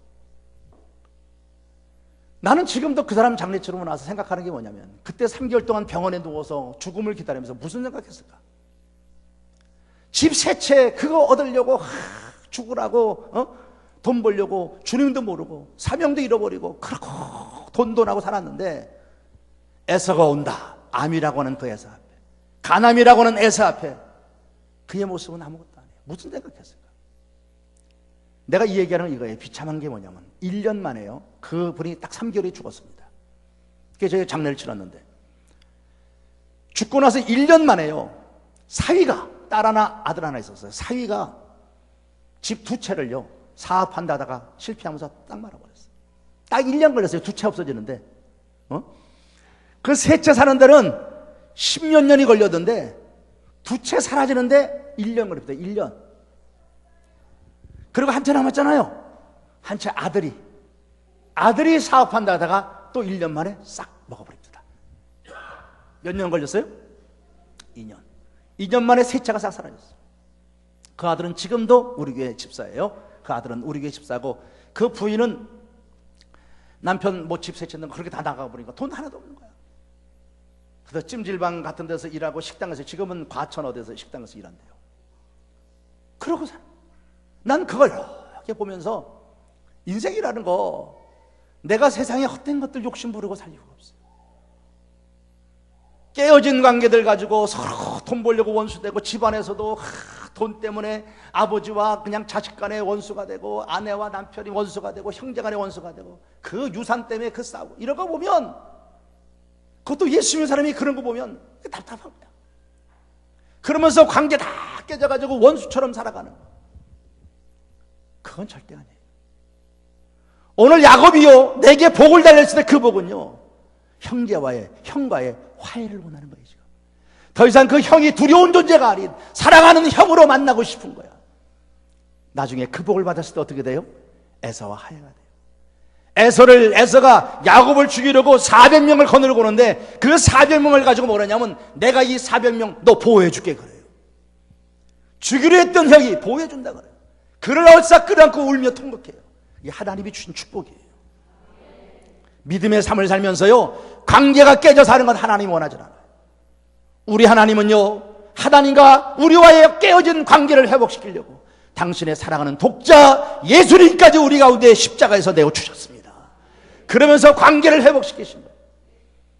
나는 지금도 그 사람 장례처럼 나와서 생각하는 게 뭐냐면, 그때 3개월 동안 병원에 누워서 죽음을 기다리면서 무슨 생각했을까? 집 3채 그거 얻으려고 죽으라고 돈 벌려고 주님도 모르고 사명도 잃어버리고 그렇고 돈하고 살았는데, 에서가 온다, 암이라고 하는 그 에서 앞에, 간암이라고 하는 에서 앞에 그의 모습은 아무것도 아니에요. 무슨 생각했을까? 내가 이 얘기하는 건 이거예요. 비참한 게 뭐냐면 1년 만에요. 그분이 딱 3개월에 죽었습니다. 그래서 제가 장례를 치렀는데 죽고 나서 1년 만에요. 사위가 딸 하나 아들 하나 있었어요. 사위가 집 2채를요 사업한다 하다가 실패하면서 딱 말아버렸어요. 딱 1년 걸렸어요. 2채 없어지는데 그 3채 사는 데는 10몇 년이 걸렸는데 2채 사라지는데 1년 걸립니다. 1년. 그리고 한 채 남았잖아요. 한 채 아들이 사업한다 하다가 또 1년 만에 싹 먹어버립니다. 몇 년 걸렸어요? 2년. 2년 만에 3채가 싹 사라졌어요. 그 아들은 지금도 우리 교회 집사예요. 그 아들은 우리 교회 집사고 그 부인은 남편 뭐 집 3채 있는 거 그렇게 다 나가버리니까 돈 하나도 없는 거야. 그래서 찜질방 같은 데서 일하고 식당에서 지금은 과천 어디서 식당에서 일한대요. 그러고 난 그걸 이렇게 보면서 인생이라는 거 내가 세상에 헛된 것들 욕심 부리고 살 이유가 없어요. 깨어진 관계들 가지고 서로 돈 벌려고 원수되고 집안에서도 돈 때문에 아버지와 그냥 자식 간의 원수가 되고 아내와 남편이 원수가 되고 형제 간의 원수가 되고 그 유산 때문에 그 싸우고 이런 거 보면 그것도 예수 믿는 사람이 그런 거 보면 답답합니다. 그러면서 관계 다 깨져가지고 원수처럼 살아가는 거 그건 절대 아니에요. 오늘 야곱이요 내게 복을 달렸을 때 그 복은요 형과의 화해를 원하는 거예요. 지금 더 이상 그 형이 두려운 존재가 아닌 사랑하는 형으로 만나고 싶은 거야. 나중에 그 복을 받았을 때 어떻게 돼요? 에서와 화해가 돼요. 에서가 야곱을 죽이려고 400명을 거느리고 오는데 그 400명을 가지고 뭐라냐면 내가 이 400명 너 보호해 줄게 그래요. 죽이려 했던 형이 보호해 준다 그래요. 그를 얼싸 끌어안고 울며 통곡해요. 이게 하나님이 주신 축복이에요. 믿음의 삶을 살면서요 관계가 깨져 사는 건 하나님이 원하지 않아요. 우리 하나님은요 하나님과 우리와의 깨어진 관계를 회복시키려고 당신의 사랑하는 독자 예수님까지 우리 가운데 십자가에서 내어주셨습니다. 그러면서 관계를 회복시키신 거예요.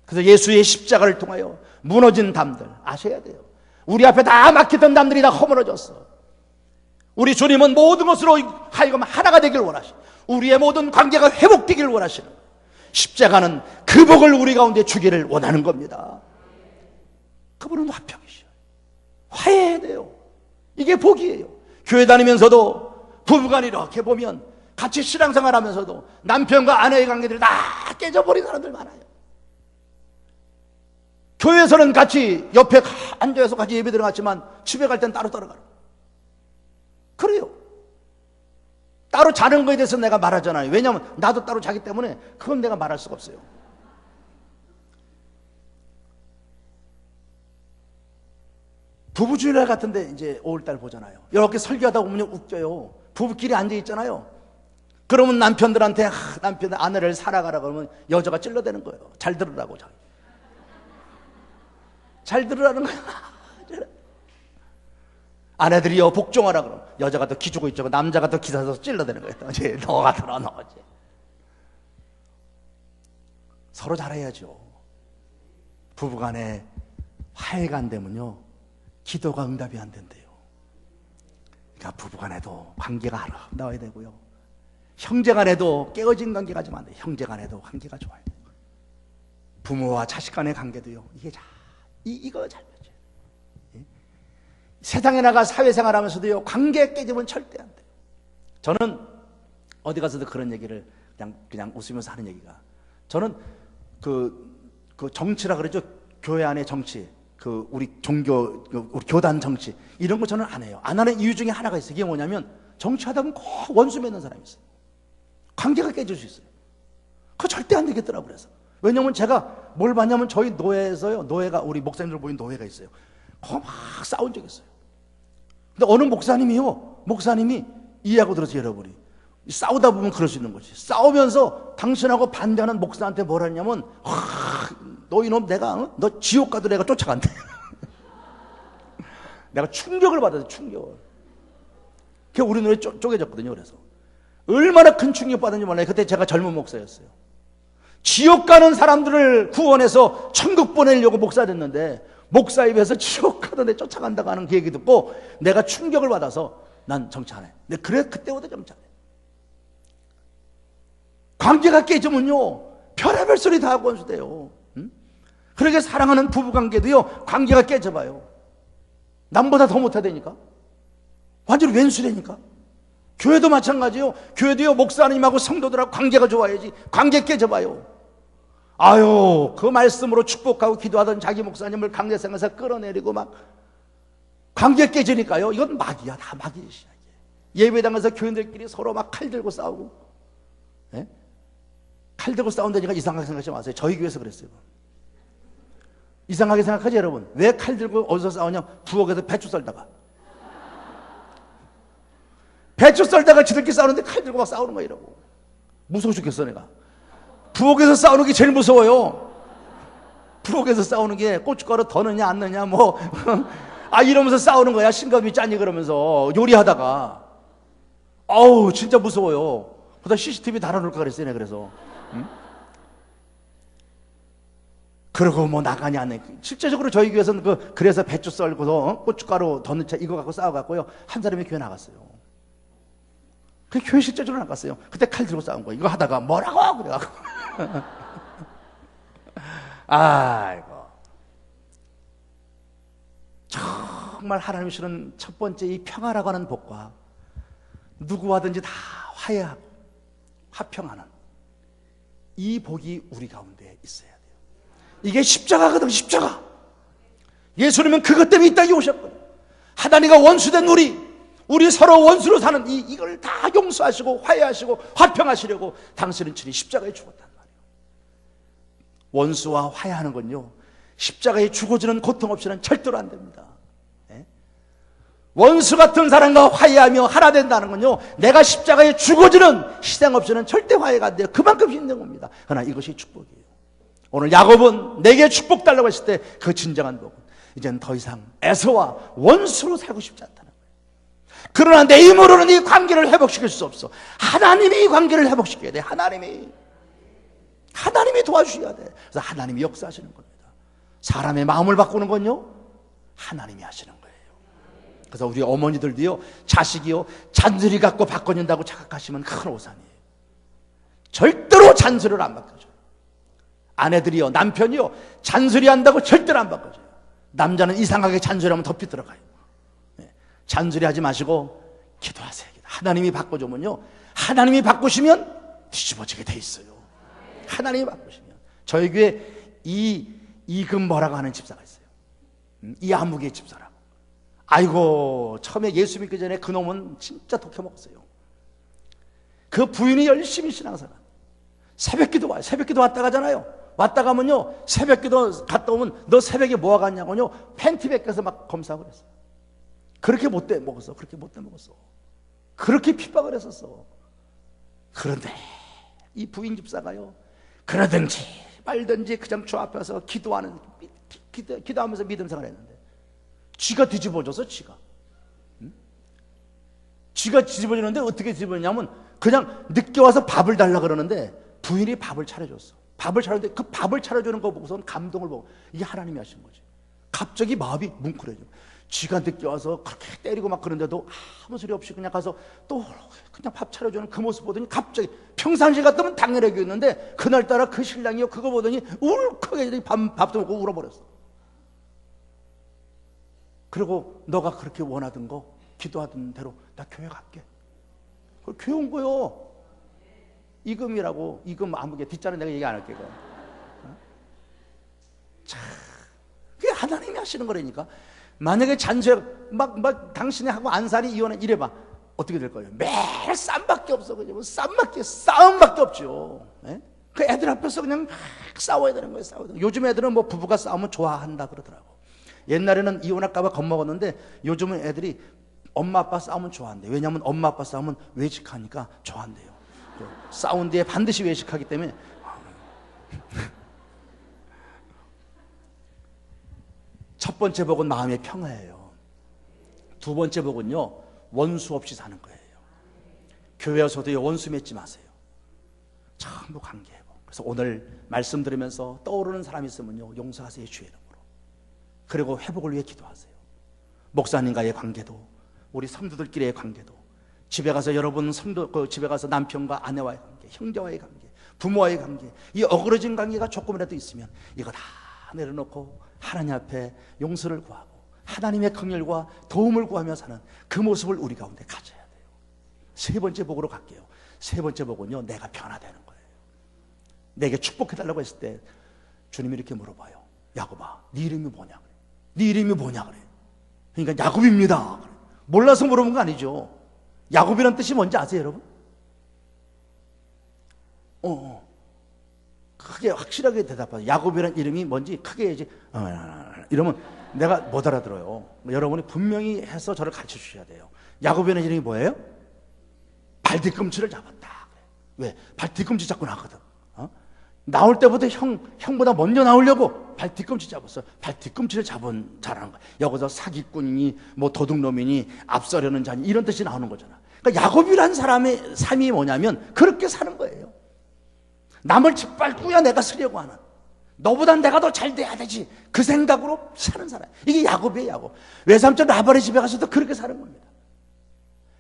그래서 예수의 십자가를 통하여 무너진 담들 아셔야 돼요. 우리 앞에 다 막혔던 담들이 다 허물어졌어. 우리 주님은 모든 것으로 하여금 하나가 되길 원하시고 우리의 모든 관계가 회복되기를 원하시는 거예요. 십자가는 그 복을 우리 가운데 주기를 원하는 겁니다. 그분은 화평이셔요. 화해해야 돼요. 이게 복이에요. 교회 다니면서도 부부간 이렇게 보면 같이 신앙생활 하면서도 남편과 아내의 관계들이 다 깨져버린 사람들 많아요. 교회에서는 같이 옆에 앉아서 같이 예배 들어갔지만 집에 갈 땐 따로 가는 그래요. 따로 자는 거에 대해서 내가 말하잖아요. 왜냐하면 나도 따로 자기 때문에 그건 내가 말할 수가 없어요. 부부주일날 같은데 이제 5월달 보잖아요. 이렇게 설교하다 보면 웃겨요. 부부끼리 앉아있잖아요. 그러면 남편들한테 남편 아내를 살아가라 그러면 여자가 찔러대는 거예요. 잘 들으라고. 잘 들으라는 거야. 아내들이요 복종하라 그러면 여자가 더 기주고 있죠. 남자가 더 기사서 찔러대는 거예요. 이제 너가 들어 너지. 서로 잘해야죠. 부부간에 화해가 안 되면요 기도가 응답이 안 된대요. 그러니까 부부간에도 관계가 나와야 되고요. 형제간에도 깨어진 관계가 좀 안 돼요. 형제간에도 관계가 좋아야 돼요. 부모와 자식간의 관계도요. 이게 이거 잘 맺어요. 예? 세상에 나가 사회생활하면서도요 관계 깨지면 절대 안 돼요. 저는 어디 가서도 그런 얘기를 그냥 웃으면서 하는 얘기가 저는 그 정치라 그러죠. 교회 안의 정치. 우리 종교, 우리 교단 정치 이런 거 저는 안 해요. 안 하는 이유 중에 하나가 있어요. 이게 뭐냐면 정치하다 보면 꼭 원수 맺는 사람이 있어요. 관계가 깨질 수 있어요. 그거 절대 안 되겠더라고요. 그래서 왜냐면 제가 뭘 봤냐면 저희 노예에서요 노예가 우리 목사님들 모인 노예가 있어요. 그거 막 싸운 적이 있어요. 근데 어느 목사님이 이해하고 들었어요. 여러분이 싸우다 보면 그럴 수 있는 거지. 싸우면서 당신하고 반대하는 목사한테 뭘 하냐면 너 이놈 너 지옥 가도 내가 쫓아간대. 내가 충격을 받았어요. 충격을. 그래서 우리 눈에 쪼개졌거든요. 그래서 얼마나 큰 충격 받았는지 몰라요. 그때 제가 젊은 목사였어요. 지옥 가는 사람들을 구원해서 천국 보내려고 목사 됐는데 목사 입에서 지옥 가던 애 쫓아간다고 하는 그 얘기 듣고 내가 충격을 받아서 난 정치 안 해. 근데 그때부터 정치 안 해. 관계가 깨지면요 별의별 소리 다 하고 원수돼요. 그러게 사랑하는 부부관계도요 관계가 깨져봐요. 남보다 더 못하다니까. 완전히 왼수라니까. 교회도 마찬가지예요. 교회도요 목사님하고 성도들하고 관계가 좋아야지. 관계 깨져봐요. 아유, 그 말씀으로 축복하고 기도하던 자기 목사님을 강대상에서 끌어내리고 막 관계 깨지니까요. 이건 막이야. 다 막이지. 예배당에서 교인들끼리 서로 막 칼 들고 싸우고. 예? 칼 들고 싸운다니까 이상하게 생각하지 마세요. 저희 교회에서 그랬어요. 이상하게 생각하지 여러분. 왜 칼 들고 어디서 싸우냐? 부엌에서 배추 썰다가. 배추 썰다가 지들끼리 싸우는데 칼 들고 막 싸우는 거야 이러고. 무서워 죽겠어 내가. 부엌에서 싸우는 게 제일 무서워요. 부엌에서 싸우는 게 고춧가루 더 넣냐 안 넣냐 뭐 이러면서 싸우는 거야. 신감이 짜니 그러면서 요리하다가. 아우 진짜 무서워요. 보다 CCTV 달아놓을까 그랬어요 내가. 그래서 그러고 뭐 나가냐 안 해. 실제적으로 저희 교회에서는 그래서 배추 썰고서 고춧가루 더 넣자 이거 갖고 싸워갖고요 한 사람이 교회 나갔어요. 그 교회 실제적으로 나갔어요. 그때 칼 들고 싸운 거예요. 이거 하다가 뭐라고 그래갖고 아이고 정말 하나님이 주는 첫 번째 이 평화라고 하는 복과 누구와든지 다 화해하고 화평하는 이 복이 우리 가운데 있어야 돼요. 이게 십자가거든. 십자가. 예수님은 그것 때문에 이 땅에 오셨거든요. 하나님과 원수된 우리 서로 원수로 사는 이걸 다 용서하시고 화해하시고 화평하시려고 당신은 친히 십자가에 죽었단 말이에요. 원수와 화해하는 건요 십자가에 죽어지는 고통 없이는 절대로 안 됩니다. 네? 원수 같은 사람과 화해하며 하나 된다는 건요 내가 십자가에 죽어지는 희생 없이는 절대 화해가 안 돼요. 그만큼 힘든 겁니다. 그러나 이것이 축복이에요. 오늘 야곱은 내게 축복 달라고 했을 때 그 진정한 복은 이제는 더 이상 에서와 원수로 살고 싶지 않다는 거예요. 그러나 내 힘으로는 이 관계를 회복시킬 수 없어. 하나님이 이 관계를 회복시켜야 돼. 하나님이 도와주셔야 돼. 그래서 하나님이 역사하시는 겁니다. 사람의 마음을 바꾸는 건요 하나님이 하시는 거예요. 그래서 우리 어머니들도요 자식이요 잔소리 갖고 바꿔준다고 착각하시면 큰 오산이에요. 절대로 잔소리를 안 바꿔줘요. 아내들이요 남편이요 잔소리한다고 절대로 안 바꿔줘요. 남자는 이상하게 잔소리하면 덮이 들어가요. 잔소리하지 마시고 기도하세요. 하나님이 바꿔주면요 하나님이 바꾸시면 뒤집어지게 돼 있어요. 하나님이 바꾸시면. 저희 교회 이금보라고 하는 집사가 있어요. 이아무개 집사라고. 아이고 처음에 예수 믿기 전에 그 놈은 진짜 독해 먹었어요. 그 부인이 열심히 신앙생활. 새벽기도 와요. 새벽기도 왔다 가잖아요. 왔다 가면요 새벽기도 갔다 오면 너 새벽에 뭐 하겠냐고요 팬티 벗겨서 막 검사하고 그랬어요. 그렇게 못돼 먹었어. 그렇게 핍박을 했었어. 그런데 이 부인 집사가요 그러든지 말든지 그냥 주 앞에서 기도하면서 믿음 생활을 했는데 쥐가 뒤집어져서 쥐가 뒤집어지는데 어떻게 뒤집어지냐면 그냥 늦게 와서 밥을 달라 그러는데 부인이 밥을 차려줬어. 밥을 차렸는데 그 밥을 차려주는 거 보고선 감동을 보고 이게 하나님이 하신 거지. 갑자기 마음이 뭉클해져. 쥐가 늦게 와서 그렇게 때리고 막 그런데도 아무 소리 없이 그냥 가서 또 그냥 밥 차려주는 그 모습 보더니 갑자기 평상시 같으면 당연하게 있는데 그날따라 그 신랑이요 그거 보더니 울컥해 밥도 먹고 울어버렸어. 그리고 너가 그렇게 원하던 거 기도하던 대로 나 교회 갈게. 교회 온 거요. 이금이라고. 이금 아무개 뒷자는 내가 얘기 안 할게. 참 그게 하나님이 하시는 거라니까. 만약에 잔소리 막 당신이 하고 안산이 이혼해 이래봐 어떻게 될 거예요? 매일 쌈밖에 없어. 그냥 싸움밖에 없죠. 네? 그 애들 앞에서 그냥 막 싸워야 되는 거예요. 요즘 애들은 뭐 부부가 싸우면 좋아한다 그러더라고. 옛날에는 이혼할까 봐 겁먹었는데 요즘은 애들이 엄마 아빠 싸우면 좋아한대. 왜냐하면 엄마 아빠 싸우면 외식하니까 좋아한대요. 싸운 뒤에 반드시 외식하기 때문에. 첫 번째 복은 마음의 평화예요. 두 번째 복은요 원수 없이 사는 거예요. 교회에서도 원수 맺지 마세요. 전부 관계 회복. 그래서 오늘 말씀 들으면서 떠오르는 사람이 있으면요 용서하세요 주의 이름으로. 그리고 회복을 위해 기도하세요. 목사님과의 관계도 우리 성도들끼리의 관계도 집에 가서 여러분 집에 가서 남편과 아내와의 관계 형제와의 관계 부모와의 관계, 이 어그러진 관계가 조금이라도 있으면 이거 다 내려놓고 하나님 앞에 용서를 구하고 하나님의 긍휼과 도움을 구하며 사는 그 모습을 우리 가운데 가져야 돼요. 세 번째 복으로 갈게요. 세 번째 복은요, 내가 변화되는 거예요. 내게 축복해달라고 했을 때 주님이 이렇게 물어봐요. 야곱아, 네 이름이 뭐냐 그래. 네 이름이 뭐냐 그래. 그러니까 야곱입니다. 그래. 몰라서 물어본 거 아니죠. 야곱이란 뜻이 뭔지 아세요, 여러분? 크게 확실하게 대답하세요. 야곱이란 이름이 뭔지 크게 이제 이러면 내가 못 알아들어요. 여러분이 분명히 해서 저를 가르쳐 주셔야 돼요. 야곱이라는 이름이 뭐예요? 발뒤꿈치를 잡았다. 왜? 발뒤꿈치 잡고 나거든. 나올 때부터 형보다 먼저 나오려고 발뒤꿈치 잡았어. 발뒤꿈치를 잡은 자라는 거야. 여기서 사기꾼이니 뭐 도둑놈이니 앞서려는 자니 이런 뜻이 나오는 거잖아. 그러니까 야곱이란 사람의 삶이 뭐냐면 그렇게 사는 거예요. 남을 짓밟고야 내가 쓰려고 하는, 너보단 내가 더 잘 돼야 되지, 그 생각으로 사는 사람. 이게 야곱이에요. 야곱. 외삼촌 라반의 집에 가서도 그렇게 사는 겁니다.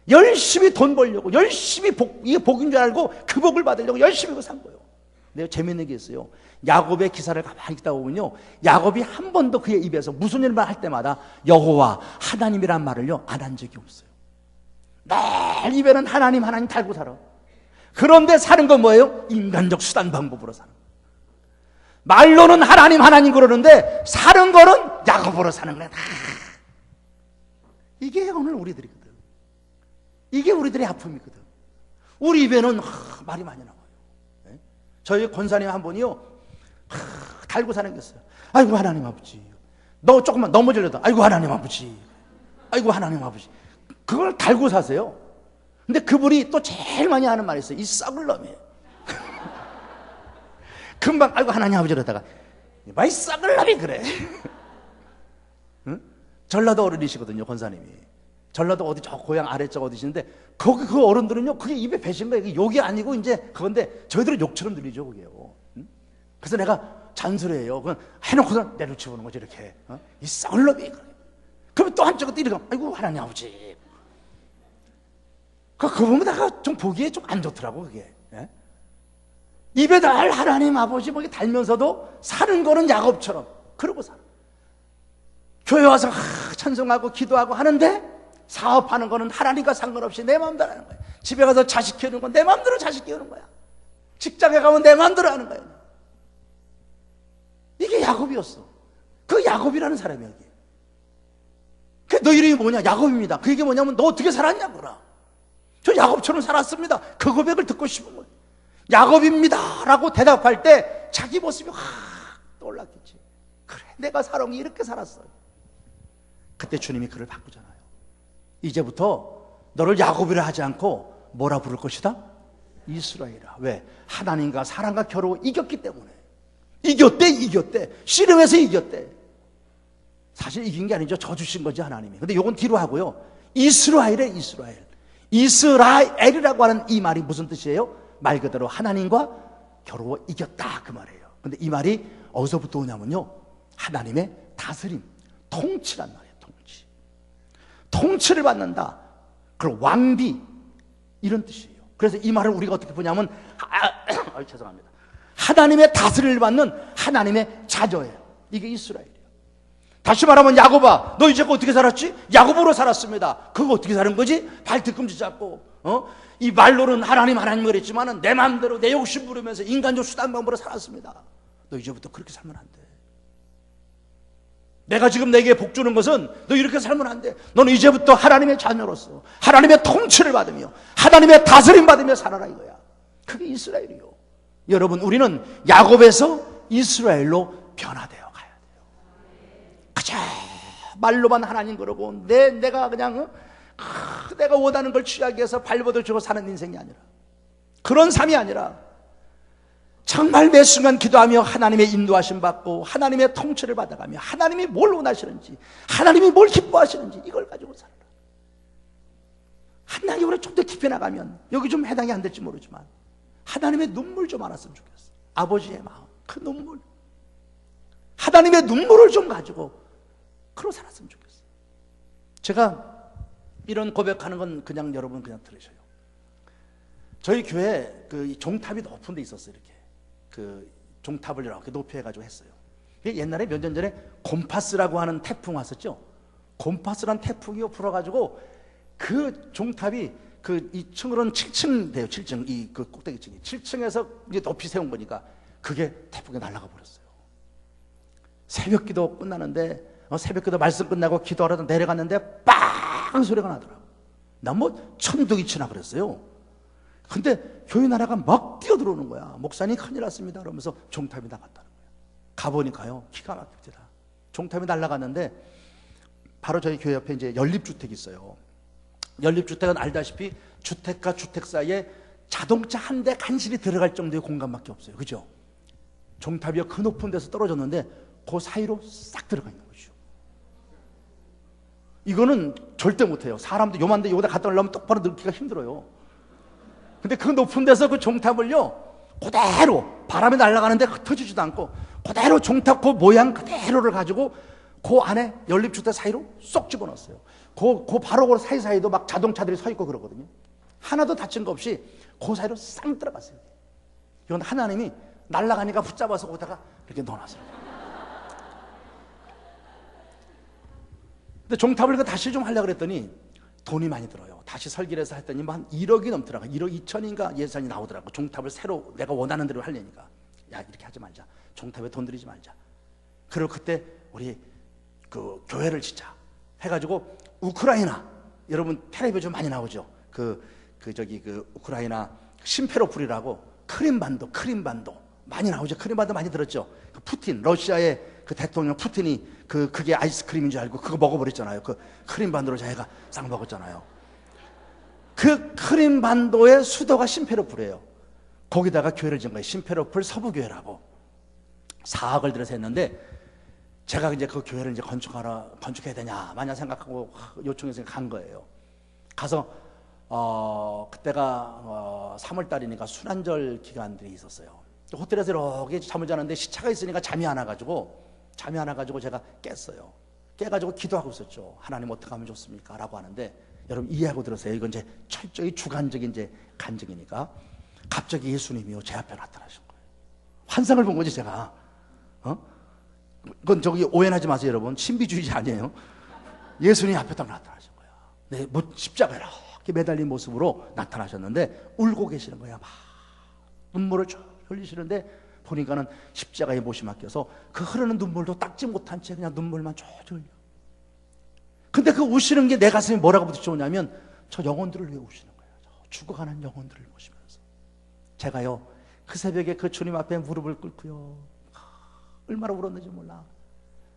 열심히 돈 벌려고, 열심히 이게 복인 줄 알고 그 복을 받으려고 열심히 산 거예요. 내가 재밌는 게 있어요. 야곱의 기사를 가만히 읽다 보면요, 야곱이 한 번도 그의 입에서 무슨 일만 할 때마다 여호와 하나님이란 말을요 안 한 적이 없어요. 늘 입에는 하나님 하나님 달고 살아. 그런데 사는 건 뭐예요? 인간적 수단 방법으로 사는 거예요. 말로는 하나님 하나님 그러는데 사는 거는 야곱으로 사는 거야. 이게 오늘 우리들이거든. 이게 우리들의 아픔이거든. 우리 입에는 말이 많이 나와요. 네? 저희 권사님 한 분이요, 달고 사는 게 있어요. 아이고 하나님 아버지, 너 조금만 넘어지려다 아이고 하나님 아버지, 아이고 하나님 아버지. 그걸 달고 사세요. 근데 그분이 또 제일 많이 하는 말이 있어요. 이 썩을 놈이에요. 금방 아이고 하나님 아버지 이러다가 이 썩을 놈이 그래. 응? 전라도 어른이시거든요, 권사님이. 전라도 어디 저 고향 아래쪽 어디신데 거기 그 어른들은요 그게 입에 배신 거예요. 욕이 아니고 이제 그건데 저희들은 욕처럼 들리죠, 그게요. 응? 그래서 내가 잔소리해요. 그건 해놓고서 내려치우는 거지 이렇게. 이 썩을 놈이 그래. 그러면 또 한쪽은 이러고 아이고 하나님 아버지. 그분보다가 좀 보기에 좀 안 좋더라고, 그게. 예? 입에 날 하나님 아버지 뭐 달면서도 사는 거는 야곱처럼 그러고 살아. 교회 와서 찬송하고 기도하고 하는데 사업하는 거는 하나님과 상관없이 내 마음대로 하는 거야. 집에 가서 자식 키우는 건 내 마음대로 자식 키우는 거야. 직장에 가면 내 마음대로 하는 거야. 이게 야곱이었어. 그 야곱이라는 사람이야, 이게. 너 이름이 뭐냐? 야곱입니다. 그 얘기 뭐냐면 너 어떻게 살았냐, 그러나. 저 야곱처럼 살았습니다. 그 고백을 듣고 싶은 거예요. 야곱입니다 라고 대답할 때 자기 모습이 확 떠올랐겠지. 그래, 내가 사롱이 이렇게 살았어요. 그때 주님이 그를 바꾸잖아요. 이제부터 너를 야곱이라 하지 않고 뭐라 부를 것이다? 이스라엘이라. 왜? 하나님과 사람과 겨루어 이겼기 때문에. 이겼대. 씨름해서 이겼대. 사실 이긴 게 아니죠. 져 주신 거지, 하나님이. 근데 요건 뒤로 하고요. 이스라엘에 이스라엘. 이스라엘이라고 하는 이 말이 무슨 뜻이에요? 말 그대로 하나님과 겨루어 이겼다, 그 말이에요. 근데 이 말이 어디서부터 오냐면요, 하나님의 다스림, 통치란 말이에요. 통치를 받는다. 그리고 왕비, 이런 뜻이에요. 그래서 이 말을 우리가 어떻게 보냐면 죄송합니다. 하나님의 다스림을 받는 하나님의 자녀예요. 이게 이스라엘이에요. 다시 말하면 야곱아, 너 이제껏 어떻게 살았지? 야곱으로 살았습니다. 그거 어떻게 사는 거지? 발뒤꿈치 잡고, 이 말로는 하나님 그랬지만은 내 마음대로 내 욕심 부르면서 인간적 수단 방법으로 살았습니다. 너 이제부터 그렇게 살면 안 돼. 내가 지금 내게 복 주는 것은 너 이렇게 살면 안 돼. 너는 이제부터 하나님의 자녀로서 하나님의 통치를 받으며 하나님의 다스림 받으며 살아라, 이거야. 그게 이스라엘이요. 여러분, 우리는 야곱에서 이스라엘로 변화되어 가야 돼요. 그저 말로만 하나님 그러고 내가 그냥 내가 원하는 걸 취하기 위해서 발버둥치고 사는 인생이 아니라, 그런 삶이 아니라 정말 매 순간 기도하며 하나님의 인도하심 받고 하나님의 통치를 받아가며 하나님이 뭘 원하시는지, 하나님이 뭘 기뻐하시는지 이걸 가지고 살아라. 한 단계로 좀 더 깊이 나가면 여기 좀 해당이 안 될지 모르지만 하나님의 눈물 좀 알았으면 좋겠어. 아버지의 마음, 그 눈물, 하나님의 눈물을 좀 가지고 그러고 살았으면 좋겠어. 제가 이런 고백하는 건 그냥 여러분 그냥 들으셔요. 저희 교회 그 종탑이 높은 데 있었어요. 이렇게 그 종탑을 이렇게 높이 해가지고 했어요. 옛날에 몇 년 전에 곰파스라고 하는 태풍 왔었죠. 곰파스란 태풍이 불어가지고 그 종탑이 그 2층으로는 7층 돼요. 7층 이 그 꼭대기층이 7층에서 이제 높이 세운 거니까 그게 태풍에 날아가 버렸어요. 새벽기도 끝나는데 새벽기도 말씀 끝나고 기도하러 내려갔는데 빵 소리가 나더라고. 난 뭐 천둥이 치나 그랬어요. 근데 교회 나라가 막 뛰어들어오는 거야. 목사님 큰일 났습니다 그러면서 종탑이 나갔다는 거야. 가보니까요 기가 막힙니다. 종탑이 날아갔는데 바로 저희 교회 옆에 이제 연립주택이 있어요. 연립주택은 알다시피 주택과 주택 사이에 자동차 한 대 간신히 들어갈 정도의 공간밖에 없어요. 그죠? 종탑이 그 높은 데서 떨어졌는데 그 사이로 싹 들어가 있는 거죠. 이거는 절대 못해요. 사람도 요만데 여기다 갖다 놓으려면 똑바로 넣기가 힘들어요. 근데 그 높은 데서 그 종탑을요 그대로 바람이 날아가는데 흩어지지도 않고 그대로 종탑 그 모양 그대로를 가지고 그 안에 연립주택 사이로 쏙 집어넣었어요. 그 바로 그 사이사이도 막 자동차들이 서 있고 그러거든요. 하나도 다친 거 없이 그 사이로 싹 들어갔어요. 이건 하나님이 날아가니까 붙잡아서 거기다가 이렇게 넣어놨어요. 근데 종탑을 다시 좀 하려고 그랬더니 돈이 많이 들어요. 다시 설계를 해서 했더니 뭐 한 1억이 넘더라고요. 1억 2천인가 예산이 나오더라고요. 종탑을 새로 내가 원하는 대로 하려니까. 야, 이렇게 하지 말자. 종탑에 돈 들이지 말자. 그리고 그때 우리 그 교회를 짓자 해가지고 우크라이나, 여러분 텔레비전 좀 많이 나오죠. 그 우크라이나 심페로폴이라고 크림반도 많이 나오죠. 크림반도 많이 들었죠. 그 푸틴, 러시아의 그 대통령 푸틴이 그게 아이스크림인 줄 알고 그거 먹어버렸잖아요. 그 크림반도를 자기가 싹 먹었잖아요. 그 크림반도의 수도가 심페로폴이에요. 거기다가 교회를 지은 거예요. 심페로폴 서부교회라고 4억을 들여서 했는데 제가 이제 그 교회를 이제 건축해야 되냐 마냐 생각하고 요청해서 간 거예요. 가서 그때가 3월 달이니까 순환절 기간들이 있었어요. 호텔에서 이렇게 잠을 자는데 시차가 있으니까 잠이 안 와가지고 제가 깼어요. 깨가지고 기도하고 있었죠. 하나님 어떻게 하면 좋습니까? 라고 하는데 여러분 이해하고 들으세요. 이건 이제 철저히 주관적인 이제 간증이니까 갑자기 예수님이요 제 앞에 나타나신 거예요. 환상을 본 거지 제가. 그건 저기 오해하지 마세요 여러분. 신비주의자 아니에요. 예수님 앞에 딱 나타나신 거야. 네, 뭐 십자가에 이렇게 매달린 모습으로 나타나셨는데 울고 계시는 거야. 막 눈물을 쭉 흘리시는데 보니까는 십자가에 못이 막혀서 그 흐르는 눈물도 닦지 못한 채 그냥 눈물만 쫄쫄 흘려. 근데 그 우시는 게 내 가슴에 뭐라고 부딪혀오냐면 저 영혼들을 위해 우시는 거예요. 저 죽어가는 영혼들을 보시면서 제가요 그 새벽에 그 주님 앞에 무릎을 꿇고요 얼마나 울었는지 몰라.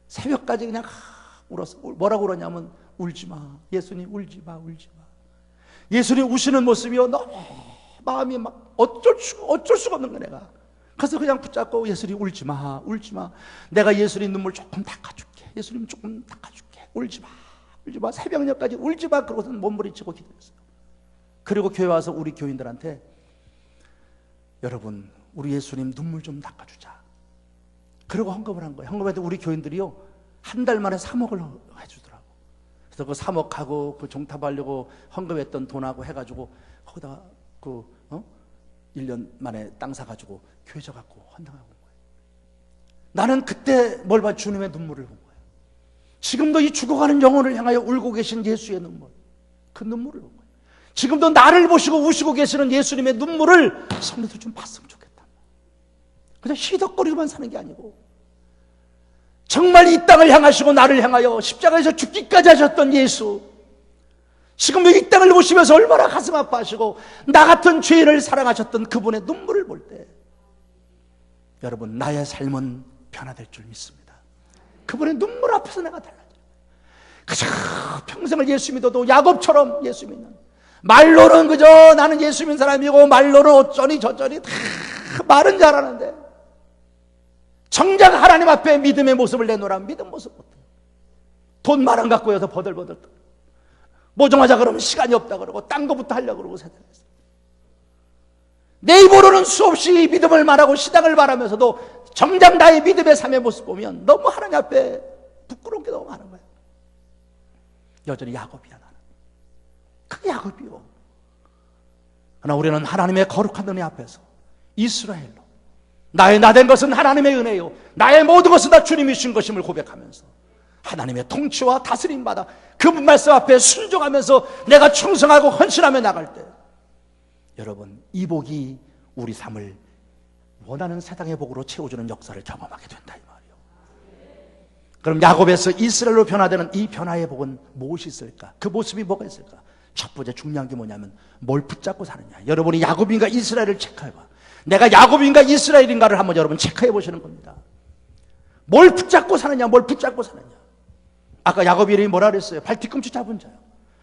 새벽까지 그냥 울었어. 뭐라고 울었냐면 울지마 예수님 울지마 울지마. 예수님 우시는 모습이요 너무 마음이 막 어쩔 수가 없는 거야. 내가 그래서 그냥 붙잡고 예수님 울지마 울지마. 내가 예수님 눈물 조금 닦아줄게. 예수님 조금 닦아줄게. 울지마 울지마. 새벽녘까지 울지마. 그러고서는 몸부림치고 기도했어요. 그리고 교회 와서 우리 교인들한테 여러분 우리 예수님 눈물 좀 닦아주자. 그리고 헌금을 한 거예요. 헌금했더니 우리 교인들이요 한 달 만에 3억을 해주더라고. 그래서 그 3억하고 그 종탑하려고 헌금했던 돈하고 해가지고 거기다가 1년 만에 땅 사가지고 교회 져갖고 헌당하고 온 거예요. 나는 그때 뭘 봐? 주님의 눈물을 본 거예요. 지금도 이 죽어가는 영혼을 향하여 울고 계신 예수의 눈물, 그 눈물을 본 거예요. 지금도 나를 보시고 우시고 계시는 예수님의 눈물을 성도들 좀 봤으면 좋겠다. 그냥 희덕거리고만 사는 게 아니고 정말 이 땅을 향하시고 나를 향하여 십자가에서 죽기까지 하셨던 예수, 지금 이 땅을 보시면서 얼마나 가슴 아파하시고 나 같은 죄인을 사랑하셨던 그분의 눈물을 볼 때 여러분 나의 삶은 변화될 줄 믿습니다. 그분의 눈물 앞에서 내가 달라져요. 그저 평생을 예수 믿어도 야곱처럼 예수 믿는, 말로는 그저 나는 예수 믿는 사람이고 말로는 어쩌니 저쩌니 다 말은 잘하는데 정작 하나님 앞에 믿음의 모습을 내놓으라 믿음 모습 못해요. 돈 많은 갖고 여서 버들버들 뭐 좀 하자 그러면 시간이 없다 그러고 딴 거부터 하려고 그러고 세상에서 내 입으로는 수없이 믿음을 말하고 신앙을 말하면서도 정작 나의 믿음의 삶의 모습 보면 너무 하나님 앞에 부끄러운 게 너무 많은 거예요. 여전히 야곱이야 나는. 그게 야곱이요. 그러나 우리는 하나님의 거룩한 은혜 앞에서 이스라엘로 나의 나된 것은 하나님의 은혜요 나의 모든 것은 다 주님이 주신 것임을 고백하면서 하나님의 통치와 다스림 받아 그분 말씀 앞에 순종하면서 내가 충성하고 헌신하며 나갈 때 여러분 이 복이 우리 삶을 원하는 세상의 복으로 채워주는 역사를 경험하게 된다 이 말이에요. 그럼 야곱에서 이스라엘로 변화되는 이 변화의 복은 무엇이 있을까? 그 모습이 뭐가 있을까? 첫 번째 중요한 게 뭐냐면 뭘 붙잡고 사느냐. 여러분이 야곱인가 이스라엘을 체크해봐. 내가 야곱인가 이스라엘인가를 한번 여러분 체크해 보시는 겁니다. 뭘 붙잡고 사느냐, 뭘 붙잡고 사느냐. 아까 야곱의 이름이 뭐라 그랬어요? 발뒤꿈치 잡은 자요.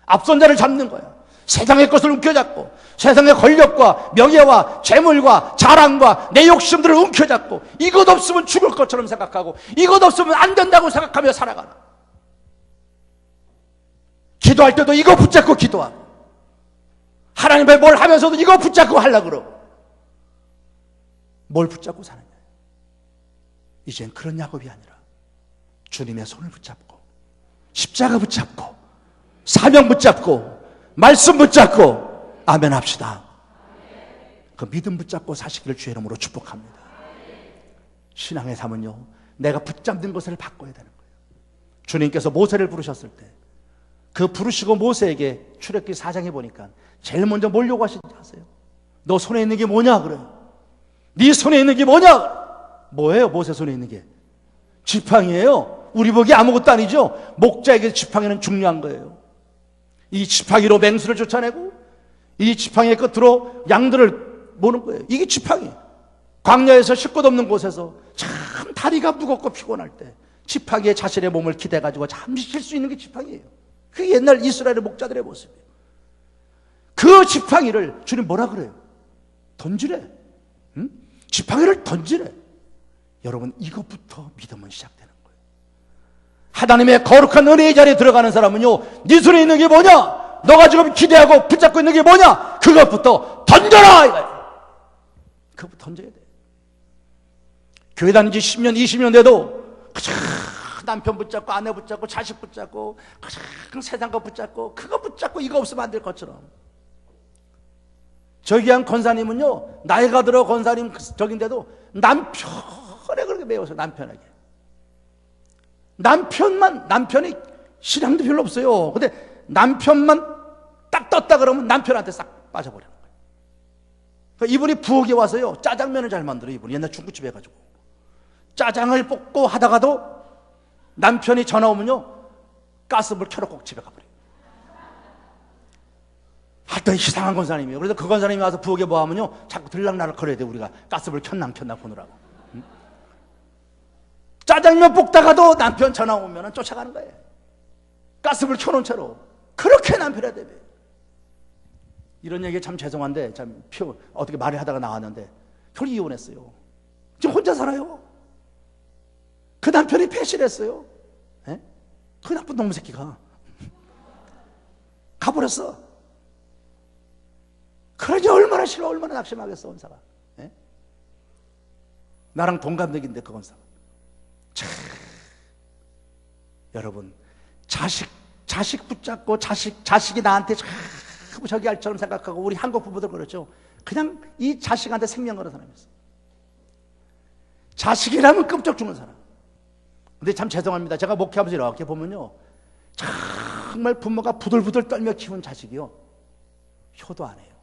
앞선 자를 잡는 거야. 세상의 것을 움켜잡고 세상의 권력과 명예와 재물과 자랑과 내 욕심들을 움켜잡고 이것 없으면 죽을 것처럼 생각하고 이것 없으면 안 된다고 생각하며 살아가라. 기도할 때도 이거 붙잡고 기도하고 하나님 앞에 뭘 하면서도 이거 붙잡고 하려고 그러고 뭘 붙잡고 사느냐. 이젠 그런 야곱이 아니라 주님의 손을 붙잡고 십자가 붙잡고 사명 붙잡고 말씀 붙잡고 아멘 합시다. 그 믿음 붙잡고 사시기를 주의 이름으로 축복합니다. 신앙의 삶은요 내가 붙잡는 것을 바꿔야 되는 거예요. 주님께서 모세를 부르셨을 때 그 부르시고 모세에게 출애굽기 4장에 보니까 제일 먼저 뭘 요구하시는지 아세요? 너 손에 있는 게 뭐냐 그래요. 네 손에 있는 게 뭐냐? 뭐예요 모세 손에 있는 게? 지팡이에요. 우리 보기 아무것도 아니죠. 목자에게 지팡이는 중요한 거예요. 이 지팡이로 맹수를 쫓아내고 이 지팡이의 끝으로 양들을 모는 거예요. 이게 지팡이. 광야에서 쉴곳 없는 곳에서 참 다리가 무겁고 피곤할 때 지팡이에 자신의 몸을 기대가지고 잠시 쉴 수 있는 게 지팡이에요. 그게 옛날 이스라엘의 목자들의 모습이에요. 그 지팡이를 주님 뭐라 그래요? 던지래. 응? 지팡이를 던지래. 여러분 이것부터 믿음은 시작되는 거예요. 하나님의 거룩한 은혜의 자리에 들어가는 사람은요 네 손에 있는 게 뭐냐? 너가 지금 기대하고 붙잡고 있는 게 뭐냐? 그것부터 던져라 이거예요. 그것부터 던져야 돼. 교회 다닌 지 10년 20년 돼도 남편 붙잡고 아내 붙잡고 자식 붙잡고 세상과 붙잡고 그거 붙잡고 이거 없으면 안 될 것처럼. 저기 한 권사님은요 나이가 들어 권사님 저긴데도 남편에 그렇게 매워서 남편에게 남편이 신앙도 별로 없어요. 근데 남편만 딱 떴다 그러면 남편한테 싹 빠져버리는 거예요. 그러니까 이분이 부엌에 와서요 짜장면을 잘 만들어요. 이분이 옛날 중국집에 가지고 짜장을 볶고 하다가도 남편이 전화 오면요 가스불 켜놓고 집에 가버려요. 하여튼 이상한 권사님이에요. 그래서 그 권사님이 와서 부엌에 뭐 하면요 자꾸 들락날락 거려야 돼. 우리가 가스불 켰나 안 켰나 보느라고. 응? 짜장면 볶다가도 남편 전화 오면 쫓아가는 거예요. 가스불 켜놓은 채로. 그렇게 남편에 대해. 이런 얘기 참 죄송한데 참 어떻게 말을 하다가 나왔는데 결국 이혼했어요. 지금 혼자 살아요. 그 남편이 배신했어요. 에? 그 나쁜 놈 새끼가 가버렸어. 그러니 얼마나 싫어, 얼마나 낙심하겠어 원사가. 에? 나랑 동갑내기인데 그 원사가. 여러분 자식 붙잡고 자식이 나한테 자꾸 저기 할처럼 생각하고 우리 한국 부부들 그렇죠. 그냥 이 자식한테 생명 거는 사람이 있어. 자식이라면 끔찍 죽는 사람. 근데 참 죄송합니다. 제가 목회하면서 이렇게 보면요 정말 부모가 부들부들 떨며 키운 자식이요 효도 안 해요.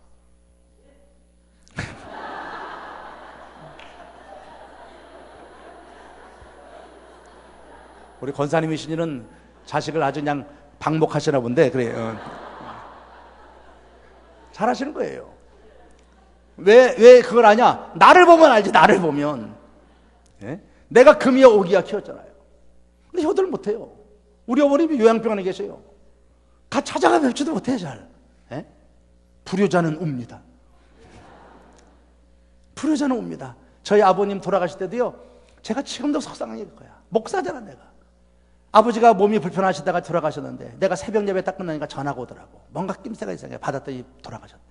우리 권사님이시니는 자식을 아주 그냥 방목하시나 본데 그래요. 잘하시는 거예요. 왜 그걸 아냐? 나를 보면 알지. 나를 보면. 예? 내가 금이야 오기야 키웠잖아요. 근데 효도를 못해요. 우리 어머님이 요양병원에 계세요. 가 찾아가 뵙지도 못해 잘. 예? 불효자는 웁니다. 불효자는 웁니다. 저희 아버님 돌아가실 때도요 제가 지금도 속상한 거야. 목사잖아 내가. 아버지가 몸이 불편하시다가 돌아가셨는데 내가 새벽 예배 딱 끝나니까 전화가 오더라고. 뭔가 낌새가 이상해. 받았더니 돌아가셨대.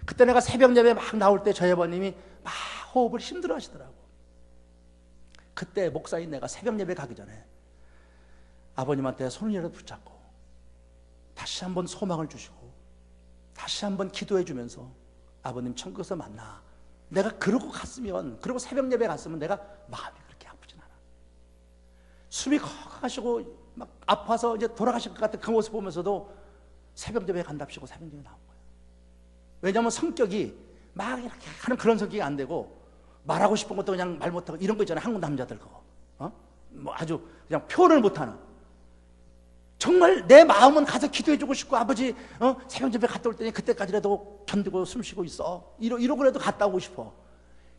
그때 내가 새벽 예배 막 나올 때 저희 아버님이 막 호흡을 힘들어 하시더라고. 그때 목사인 내가 새벽 예배 가기 전에 아버님한테 손을 붙잡고 다시 한번 소망을 주시고 다시 한번 기도해 주면서 아버님 천국에서 만나. 내가 그러고 갔으면, 그러고 새벽 예배 갔으면 내가 마음이 그렇게 아프진 않아. 숨이 컥하시고 막 아파서 이제 돌아가실 것 같은 그 모습 보면서도 새벽 예배 간답시고 새벽 예배 나온 거예요. 왜냐하면 성격이 막 이렇게 하는 그런 성격이 안 되고, 말하고 싶은 것도 그냥 말 못하고 이런 거 있잖아요. 한국 남자들 그거. 뭐 아주 그냥 표현을 못하는. 정말 내 마음은 가서 기도해주고 싶고, 아버지 새벽 예배 갔다 올 때니 그때까지라도 견디고 숨 쉬고 있어. 이러고라도 갔다 오고 싶어.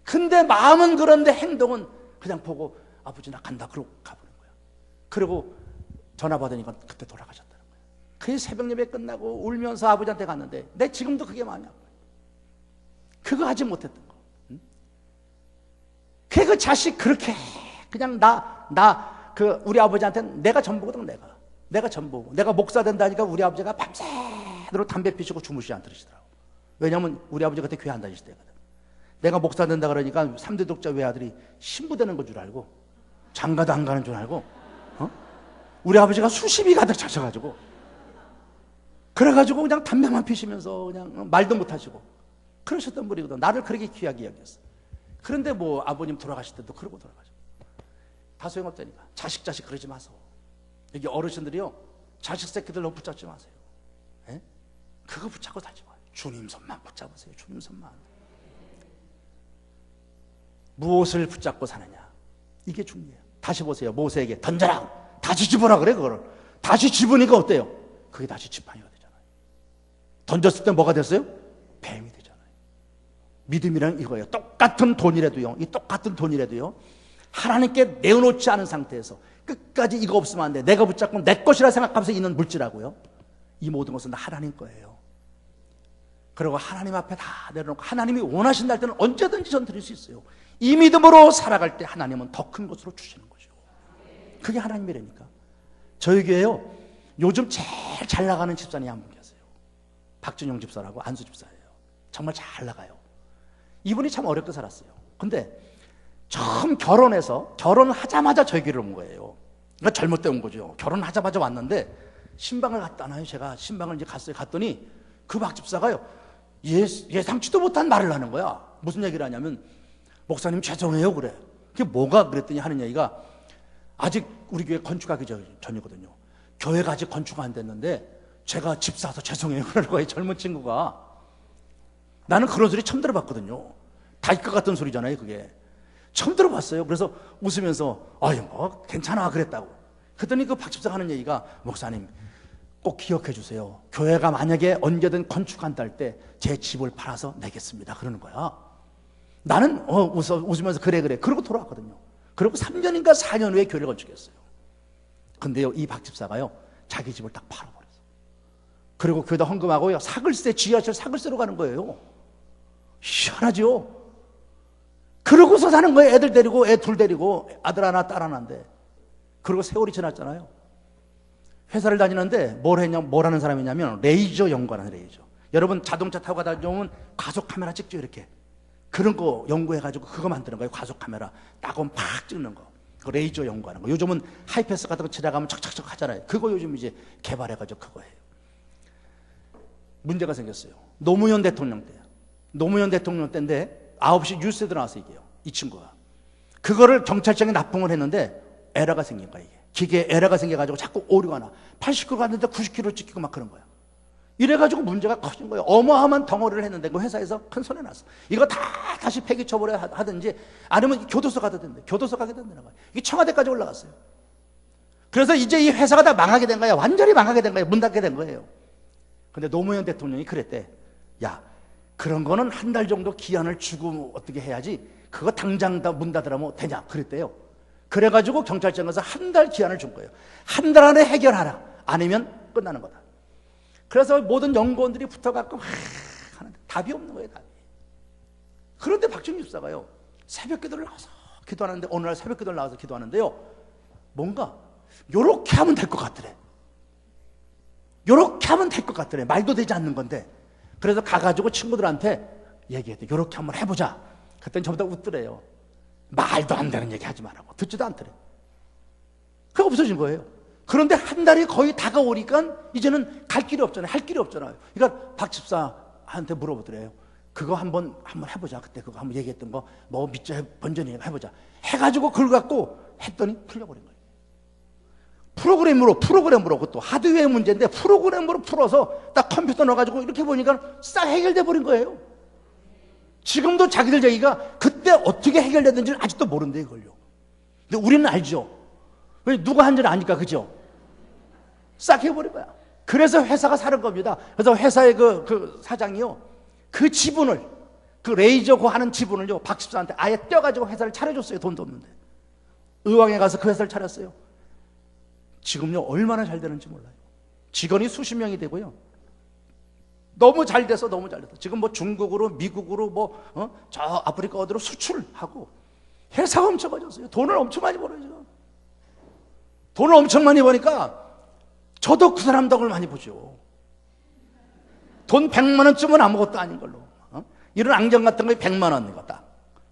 근데 마음은 그런데 행동은 그냥 보고 아버지 나 간다 그러고 가버린 거야. 그리고 전화 받으니까 그때 돌아가셨다는 거야. 그 새벽 예배 끝나고 울면서 아버지한테 갔는데 내 지금도 그게 마음이 아파요. 그거 하지 못했던 거. 그 자식 그렇게 그냥 우리 아버지한테는 내가 전부거든. 내가 전부고, 내가 목사 된다니까 우리 아버지가 밤새도록 담배 피시고 주무시지 않더라고요. 왜냐하면 우리 아버지 그때 교회 안 다니실 때거든. 내가 목사 된다 그러니까 3대 독자 외아들이 신부되는 건 줄 알고, 장가도 안 가는 줄 알고, 우리 아버지가 수십이 가득 차셔가지고, 그래가지고 그냥 담배만 피시면서 그냥 말도 못 하시고 그러셨던 분이거든. 나를 그렇게 귀하게 여겼어. 그런데 뭐 아버님 돌아가실 때도 그러고 돌아가죠. 다 소용없다니까. 자식 그러지 마세요. 여기 어르신들이요, 자식 새끼들 너무 붙잡지 마세요. 에? 그거 붙잡고 살지 마요. 주님 손만 붙잡으세요. 주님 손만. 무엇을 붙잡고 사느냐, 이게 중요해요. 다시 보세요. 모세에게 던져라, 다시 집어라 그래. 그거를 다시 집으니까 어때요? 그게 다시 지팡이가 되잖아요. 던졌을 때 뭐가 됐어요? 뱀이 되잖아요. 믿음이란 이거예요. 똑같은 돈이라도요, 이 똑같은 돈이라도요, 하나님께 내어놓지 않은 상태에서 끝까지 이거 없으면 안 돼, 내가 붙잡고 내 것이라 생각하면서 있는 물질하고요, 이 모든 것은 다 하나님 거예요. 그리고 하나님 앞에 다 내려놓고 하나님이 원하신다 할 때는 언제든지 전 드릴 수 있어요. 이 믿음으로 살아갈 때 하나님은 더 큰 것으로 주시는 거죠. 그게 하나님이라니까. 저희 교회요, 요즘 제일 잘 나가는 집사님이 한 분 계세요. 박준영 집사라고, 안수 집사예요. 정말 잘 나가요. 이분이 참 어렵게 살았어요. 근데 처음 결혼하자마자 저희 교회를 온 거예요. 그러니까 잘못돼 온 거죠. 결혼하자마자 왔는데 신방을 갔다나요. 제가 신방을 이제 갔더니 그 박 집사가요, 예상치도 못한 말을 하는 거야. 무슨 얘기를 하냐면, 목사님 죄송해요 그래. 그게 뭐가 그랬더니 하는 얘기가, 아직 우리 교회 건축하기 전이거든요. 교회가 아직 건축 안 됐는데 제가 집 사서 죄송해요 그러는 거예요. 젊은 친구가. 나는 그런 소리 처음 들어봤거든요. 다일 것 같은 소리잖아요 그게. 처음 들어봤어요. 그래서 웃으면서 뭐 괜찮아 그랬다고. 그랬더니 그 박 집사가 하는 얘기가, 목사님 꼭 기억해 주세요. 교회가 만약에 언제든 건축한다 할 때 제 집을 팔아서 내겠습니다 그러는 거야. 나는 웃으면서 그래 그러고 돌아왔거든요. 그리고 3년인가 4년 후에 교회를 건축했어요. 근데요, 이 박 집사가요, 자기 집을 딱 팔아버렸어. 그리고 교회다 헌금하고요, 사글세, 지하철 사글세로 가는 거예요. 희한하죠. 그러고서 사는 거예요. 애들 데리고, 애 둘 데리고, 아들 하나 딸 하나인데. 그리고 세월이 지났잖아요. 회사를 다니는데 뭘 하는 사람이냐면 레이저 연구하는 레이저. 여러분 자동차 타고 가다 보면 과속 카메라 찍죠 이렇게. 그런 거 연구해가지고 그거 만드는 거예요. 과속 카메라 딱 오면 팍 찍는 거. 그 레이저 연구하는 거. 요즘은 하이패스 같은 거 지나가면 척척척 하잖아요. 그거 요즘 이제 개발해가지고 그거 해요. 문제가 생겼어요. 노무현 대통령 때야. 노무현 대통령 때인데 9시 뉴스에도 나와서 얘기해요. 이 친구가. 그거를 경찰청에 납품을 했는데 에러가 생긴 거야. 이게. 기계에 에러가 생겨가지고 자꾸 오류가 나. 80km 갔는데 90km 찍히고 막 그런 거야. 이래가지고 문제가 커진 거예요. 어마어마한 덩어리를 했는데 그 회사에서 큰 손해 났어. 이거 다시 폐기 처벌해 하든지 아니면 교도소 가도 된대. 교도소 가게 된다는 거야. 이게 청와대까지 올라갔어요. 그래서 이제 이 회사가 다 망하게 된 거야. 완전히 망하게 된 거예요. 문 닫게 된 거예요. 근데 노무현 대통령이 그랬대. 야, 그런 거는 한 달 정도 기한을 주고 어떻게 해야지 그거 당장 다 문 닫으라면 되냐 그랬대요. 그래가지고 경찰청에서 한 달 기한을 준 거예요. 한 달 안에 해결하라. 아니면 끝나는 거다. 그래서 모든 연구원들이 붙어갖고 하는데 답이 없는 거예요. 답이. 그런데 박준규 집사가요, 새벽 기도를 나와서 기도하는데, 어느 날 새벽 기도를 나와서 기도하는데요, 뭔가 요렇게 하면 될 것 같더래. 요렇게 하면 될 것 같더래. 말도 되지 않는 건데. 그래서 가가지고 친구들한테 얘기했대. 요렇게 한번 해보자. 그랬더니 전부 다 웃더래요. 말도 안 되는 얘기 하지 말라고. 듣지도 않더래. 그게 없어진 거예요. 그런데 한 달이 거의 다가오니까 이제는 갈 길이 없잖아요. 할 길이 없잖아요. 그러니까 박 집사한테 물어보더래요. 그거 한번 해보자. 그때 그거 한번 얘기했던 거 뭐 밑자 번전이 해보자 해가지고 그걸 갖고 했더니 풀려버린 거예요. 프로그램으로 그것도 하드웨어 문제인데 프로그램으로 풀어서 딱 컴퓨터 넣어가지고 이렇게 보니까 싹 해결돼 버린 거예요. 지금도 자기들 얘기가 그때 어떻게 해결됐는지를 아직도 모른대 이걸요. 근데 우리는 알죠. 왜 누가 한지는 아니까, 그죠? 싹 해버린 거야. 그래서 회사가 사는 겁니다. 그래서 회사의 그 사장이요, 그 지분을, 그 레이저 고 하는 지분을요, 박 집사한테 아예 떼어가지고 회사를 차려줬어요. 돈도 없는데. 의왕에 가서 그 회사를 차렸어요. 지금요, 얼마나 잘 되는지 몰라요. 직원이 수십 명이 되고요. 너무 잘 돼서. 지금 뭐 중국으로, 미국으로, 저 아프리카 어디로 수출하고 회사가 엄청 커졌어요. 돈을 엄청 많이 벌어요, 지금. 돈을 엄청 많이 버니까 저도 그 사람 덕을 많이 보죠. 돈 100만 원쯤은 아무것도 아닌 걸로. 이런 안경 같은 거에 100만 원이고 딱.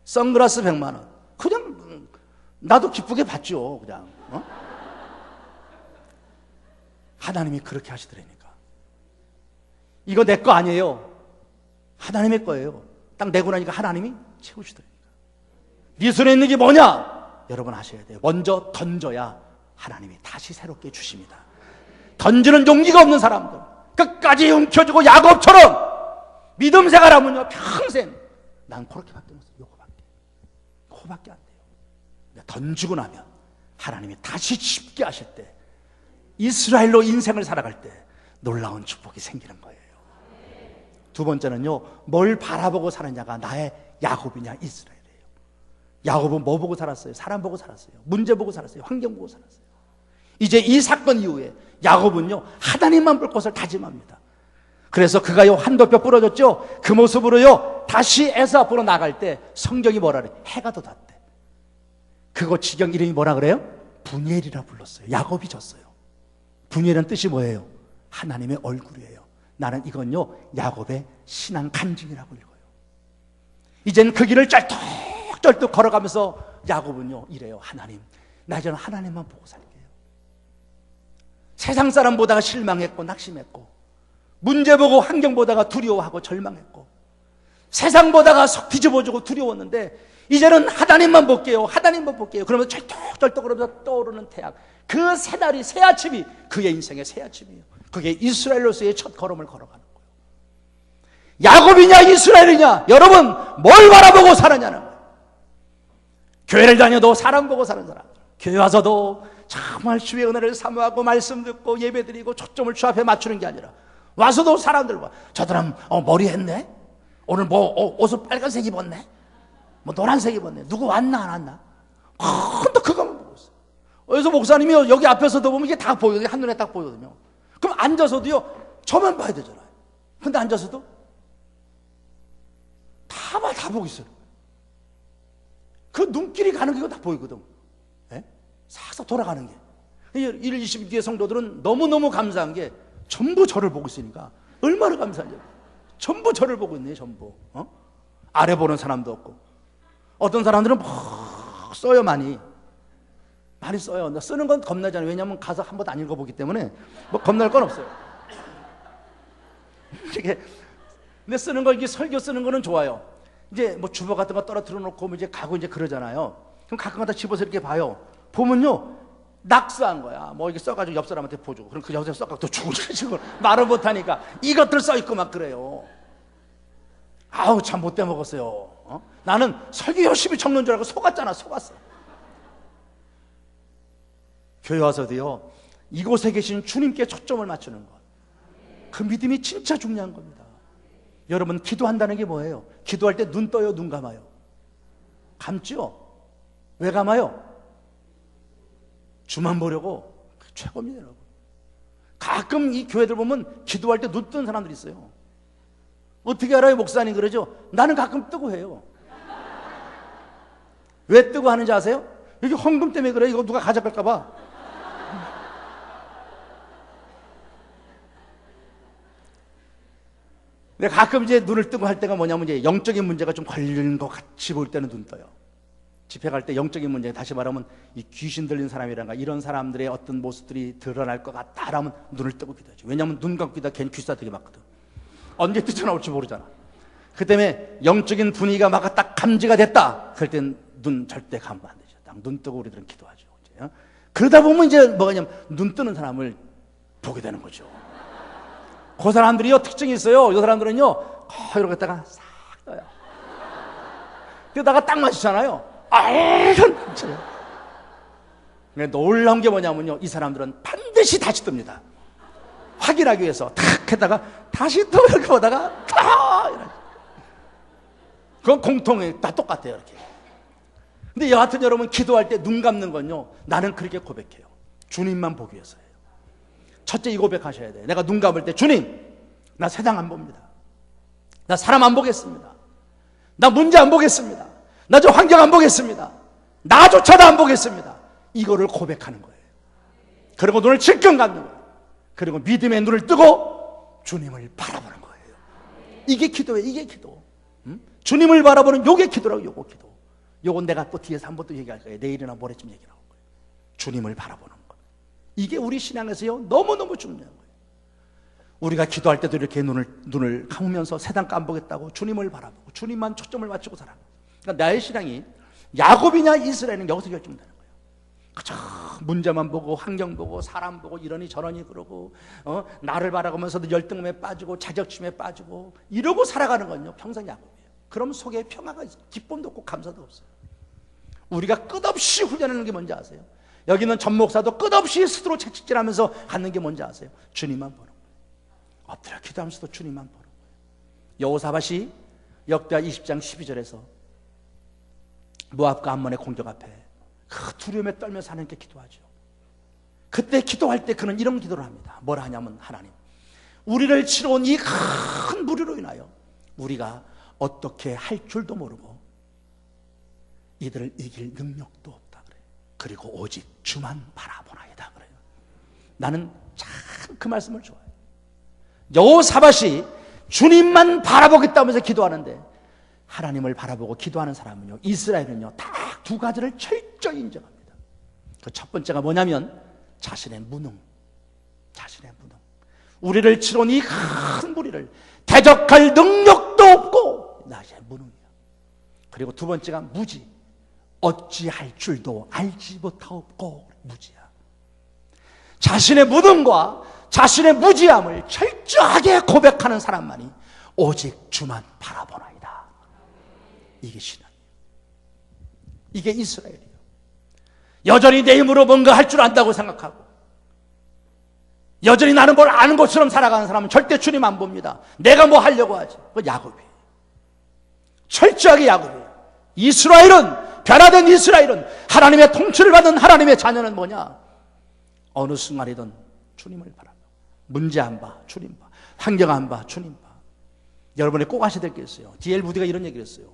선글라스 100만 원. 그냥 나도 기쁘게 받죠, 그냥. 하나님이 그렇게 하시더라니까. 이거 내 거 아니에요. 하나님의 거예요. 딱 내고 나니까 하나님이 채우시더라니까. 네 손에 있는 게 뭐냐? 여러분 아셔야 돼요. 먼저 던져야 하나님이 다시 새롭게 주십니다. 던지는 용기가 없는 사람들, 끝까지 움켜쥐고 야곱처럼 믿음 생활하면요, 평생 난 그렇게밖에 못해요. 요거밖에 안 돼요. 던지고 나면 하나님이 다시 쉽게 하실 때, 이스라엘로 인생을 살아갈 때 놀라운 축복이 생기는 거예요. 두 번째는요, 뭘 바라보고 사느냐가 나의 야곱이냐 이스라엘이에요. 야곱은 뭐 보고 살았어요? 사람 보고 살았어요. 문제 보고 살았어요. 환경 보고 살았어요. 이제 이 사건 이후에 야곱은요, 하나님만 볼 것을 다짐합니다. 그래서 그가요, 한도뼈 부러졌죠. 그 모습으로요, 다시 에서 앞으로 나갈 때 성경이 뭐라 그래? 해가 돋았대. 그거 지경 이름이 뭐라 그래요? 분이엘이라 불렀어요. 야곱이 졌어요. 분이엘은 뜻이 뭐예요? 하나님의 얼굴이에요. 나는 이건요, 야곱의 신앙 간증이라고 읽어요. 이젠 그 길을 쩔뚝쩔뚝 걸어가면서 야곱은요, 이래요. 하나님, 나 이제는 하나님만 보고 살게요. 세상 사람 보다가 실망했고 낙심했고, 문제 보고 환경 보다가 두려워하고 절망했고, 세상 보다가 속 뒤집어지고 두려웠는데 이제는 하나님만 볼게요. 하나님만 볼게요. 그러면서 쩔뚝쩔뚝 그러면서 떠오르는 태양, 그 새날이, 새 아침이 그의 인생의 새 아침이에요. 그게 이스라엘로서의 첫 걸음을 걸어가는 거예요. 야곱이냐 이스라엘이냐, 여러분 뭘 바라보고 사느냐는 거예요. 교회를 다녀도 사람 보고 사는 사람, 교회 와서도 정말 주의 은혜를 사모하고 말씀 듣고 예배 드리고 초점을 주 앞에 맞추는 게 아니라 와서도 사람들 봐. 저 사람 머리 했네? 오늘 옷을 빨간색 입었네? 노란색 입었네? 누구 왔나 안 왔나? 근데 그거만 보고 있어요. 그래서 목사님이 여기 앞에서도 보면 이게 다 보여요. 한눈에 딱 보이거든요. 그럼 앉아서도요, 저만 봐야 되잖아요. 근데 앉아서도 다 보고 있어요. 그 눈길이 가는 게 다 보이거든. 예? 싹싹 돌아가는 게. 1, 20뒤의 성도들은 너무너무 감사한 게 전부 저를 보고 있으니까 얼마나 감사한지. 전부 저를 보고 있네, 전부. 아래 보는 사람도 없고. 어떤 사람들은 막 써요, 많이 써요. 쓰는 건 겁나잖아요. 왜냐하면 가서 한 번도 안 읽어보기 때문에 겁날 건 없어요. 근데 쓰는 거, 이게 설교 쓰는 거는 좋아요. 이제 주보 같은 거 떨어뜨려 놓고 이제 가고 이제 그러잖아요. 그럼 가끔가다 집어서 이렇게 봐요. 보면요, 낙서한 거야. 이렇게 써가지고 옆 사람한테 보여주고, 그럼 그 옆 사람 써가지고 또 주고, 말을 못하니까 이것들 써있고 막 그래요. 아우, 참 못돼 먹었어요. 나는 설교 열심히 적는 줄 알고 속았잖아. 교회 와서도요, 이곳에 계신 주님께 초점을 맞추는 것, 그 믿음이 진짜 중요한 겁니다. 여러분, 기도한다는 게 뭐예요? 기도할 때 눈 떠요, 눈 감아요? 감죠? 왜 감아요? 주만 보려고. 최고입니다, 여러분. 가끔 이 교회들 보면 기도할 때 눈 뜨는 사람들이 있어요. 어떻게 알아요? 목사님 그러죠? 나는 가끔 뜨고 해요. 왜 뜨고 하는지 아세요? 이게 헌금 때문에 그래. 이거 누가 가져갈까 봐. 근데 가끔 이제 눈을 뜨고 할 때가 뭐냐면, 이제 영적인 문제가 좀 걸리는 것 같이 볼 때는 눈 떠요. 집회 갈 때 영적인 문제, 다시 말하면 이 귀신 들린 사람이란가 이런 사람들의 어떤 모습들이 드러날 것 같다라면 눈을 뜨고 기도하죠. 왜냐하면 눈 감고 기도하면 괜히 귀싸 되게 맞거든. 언제 뛰쳐나올지 모르잖아. 그 때문에 영적인 분위기가 막 딱 감지가 됐다. 그럴 땐 눈 절대 감으면 안 되죠. 딱 눈 뜨고 우리들은 기도하죠. 그러다 보면 이제 뭐가 냐면 눈 뜨는 사람을 보게 되는 거죠. 그 사람들이요, 특징이 있어요. 이 사람들은요, 이렇게 갖다가 싹 떠요. 그러다가 딱 맞추잖아요. 이런 놀라운 게 뭐냐면요, 이 사람들은 반드시 다시 뜹니다. 확인하기 위해서 탁 했다가 다시 또 이렇게 보다가 그건 공통이 다 똑같아요. 이렇게. 근데 여하튼 여러분, 기도할 때 눈 감는 건요, 나는 그렇게 고백해요. 주님만 보기 위해서예요. 첫째, 이 고백하셔야 돼요. 내가 눈 감을 때, 주님, 나 세상 안 봅니다. 나 사람 안 보겠습니다. 나 문제 안 보겠습니다. 나 저 환경 안 보겠습니다. 나조차도 안 보겠습니다. 이거를 고백하는 거예요. 그리고 눈을 질끈 감는 거예요. 그리고 믿음의 눈을 뜨고 주님을 바라보는 거예요. 이게 기도예요. 이게 기도. 주님을 바라보는 요게 기도라고. 요거 기도. 요건 내가 또 뒤에서 한 번 또 얘기할 거예요. 내일이나 모레쯤 얘기를 할 거예요. 주님을 바라보는 것. 이게 우리 신앙에서요, 너무너무 중요한 거예요. 우리가 기도할 때도 이렇게 눈을 감으면서 세상 안 보겠다고 주님을 바라보고 주님만 초점을 맞추고 살아. 그러니까 나의 신앙이 야곱이냐 이스라엘은 여기서 결정되는 거예요. 그저 문제만 보고 환경 보고 사람 보고 이러니 저러니 그러고 나를 바라보면서도 열등감에 빠지고 자격심에 빠지고 이러고 살아가는 건요, 평생 야곱이에요. 그럼 속에 평화가 기쁨도 없고 감사도 없어요. 우리가 끝없이 훈련하는 게 뭔지 아세요? 여기 있는 전 목사도 끝없이 스스로 채찍질하면서 갖는 게 뭔지 아세요? 주님만 보는 거예요. 엎드려 기도하면서도 주님만 보는 거예요. 여호사밧이 역대하 20장 12절에서 모압과 암몬의 공격 앞에 그 두려움에 떨면서 하나님께 기도하죠. 그때 기도할 때 그는 이런 기도를 합니다. 뭐라 하냐면, 하나님, 우리를 치러 온 이 큰 무리로 인하여 우리가 어떻게 할 줄도 모르고 이들을 이길 능력도 없다 그래요. 그리고 오직 주만 바라보나이다 그래요. 나는 참 그 말씀을 좋아해요. 여호사밧이 주님만 바라보겠다면서 기도하는데, 하나님을 바라보고 기도하는 사람은요, 이스라엘은요, 딱 두 가지를 철저히 인정합니다. 그 첫 번째가 뭐냐면 자신의 무능. 우리를 치러 온 이 큰 무리를 대적할 능력도 없고 나의 무능이야. 그리고 두 번째가 무지. 어찌할 줄도 알지 못하옵고 무지야. 자신의 무능과 자신의 무지함을 철저하게 고백하는 사람만이 오직 주만 바라보나이다. 이게 신앙이에요. 이게 이스라엘이에요. 여전히 내 힘으로 뭔가 할 줄 안다고 생각하고 여전히 나는 뭘 아는 것처럼 살아가는 사람은 절대 주님 안 봅니다. 내가 뭐 하려고 하지. 그건 야곱이에요. 철저하게 야곱이에요. 이스라엘은, 변화된 이스라엘은, 하나님의 통치를 받은 하나님의 자녀는 뭐냐? 어느 순간이든 주님을 바라봐. 문제 안 봐, 주님 봐. 환경 안 봐, 주님 봐. 여러분이 꼭 아셔야 될 게 있어요. D.L. 무디가 이런 얘기를 했어요.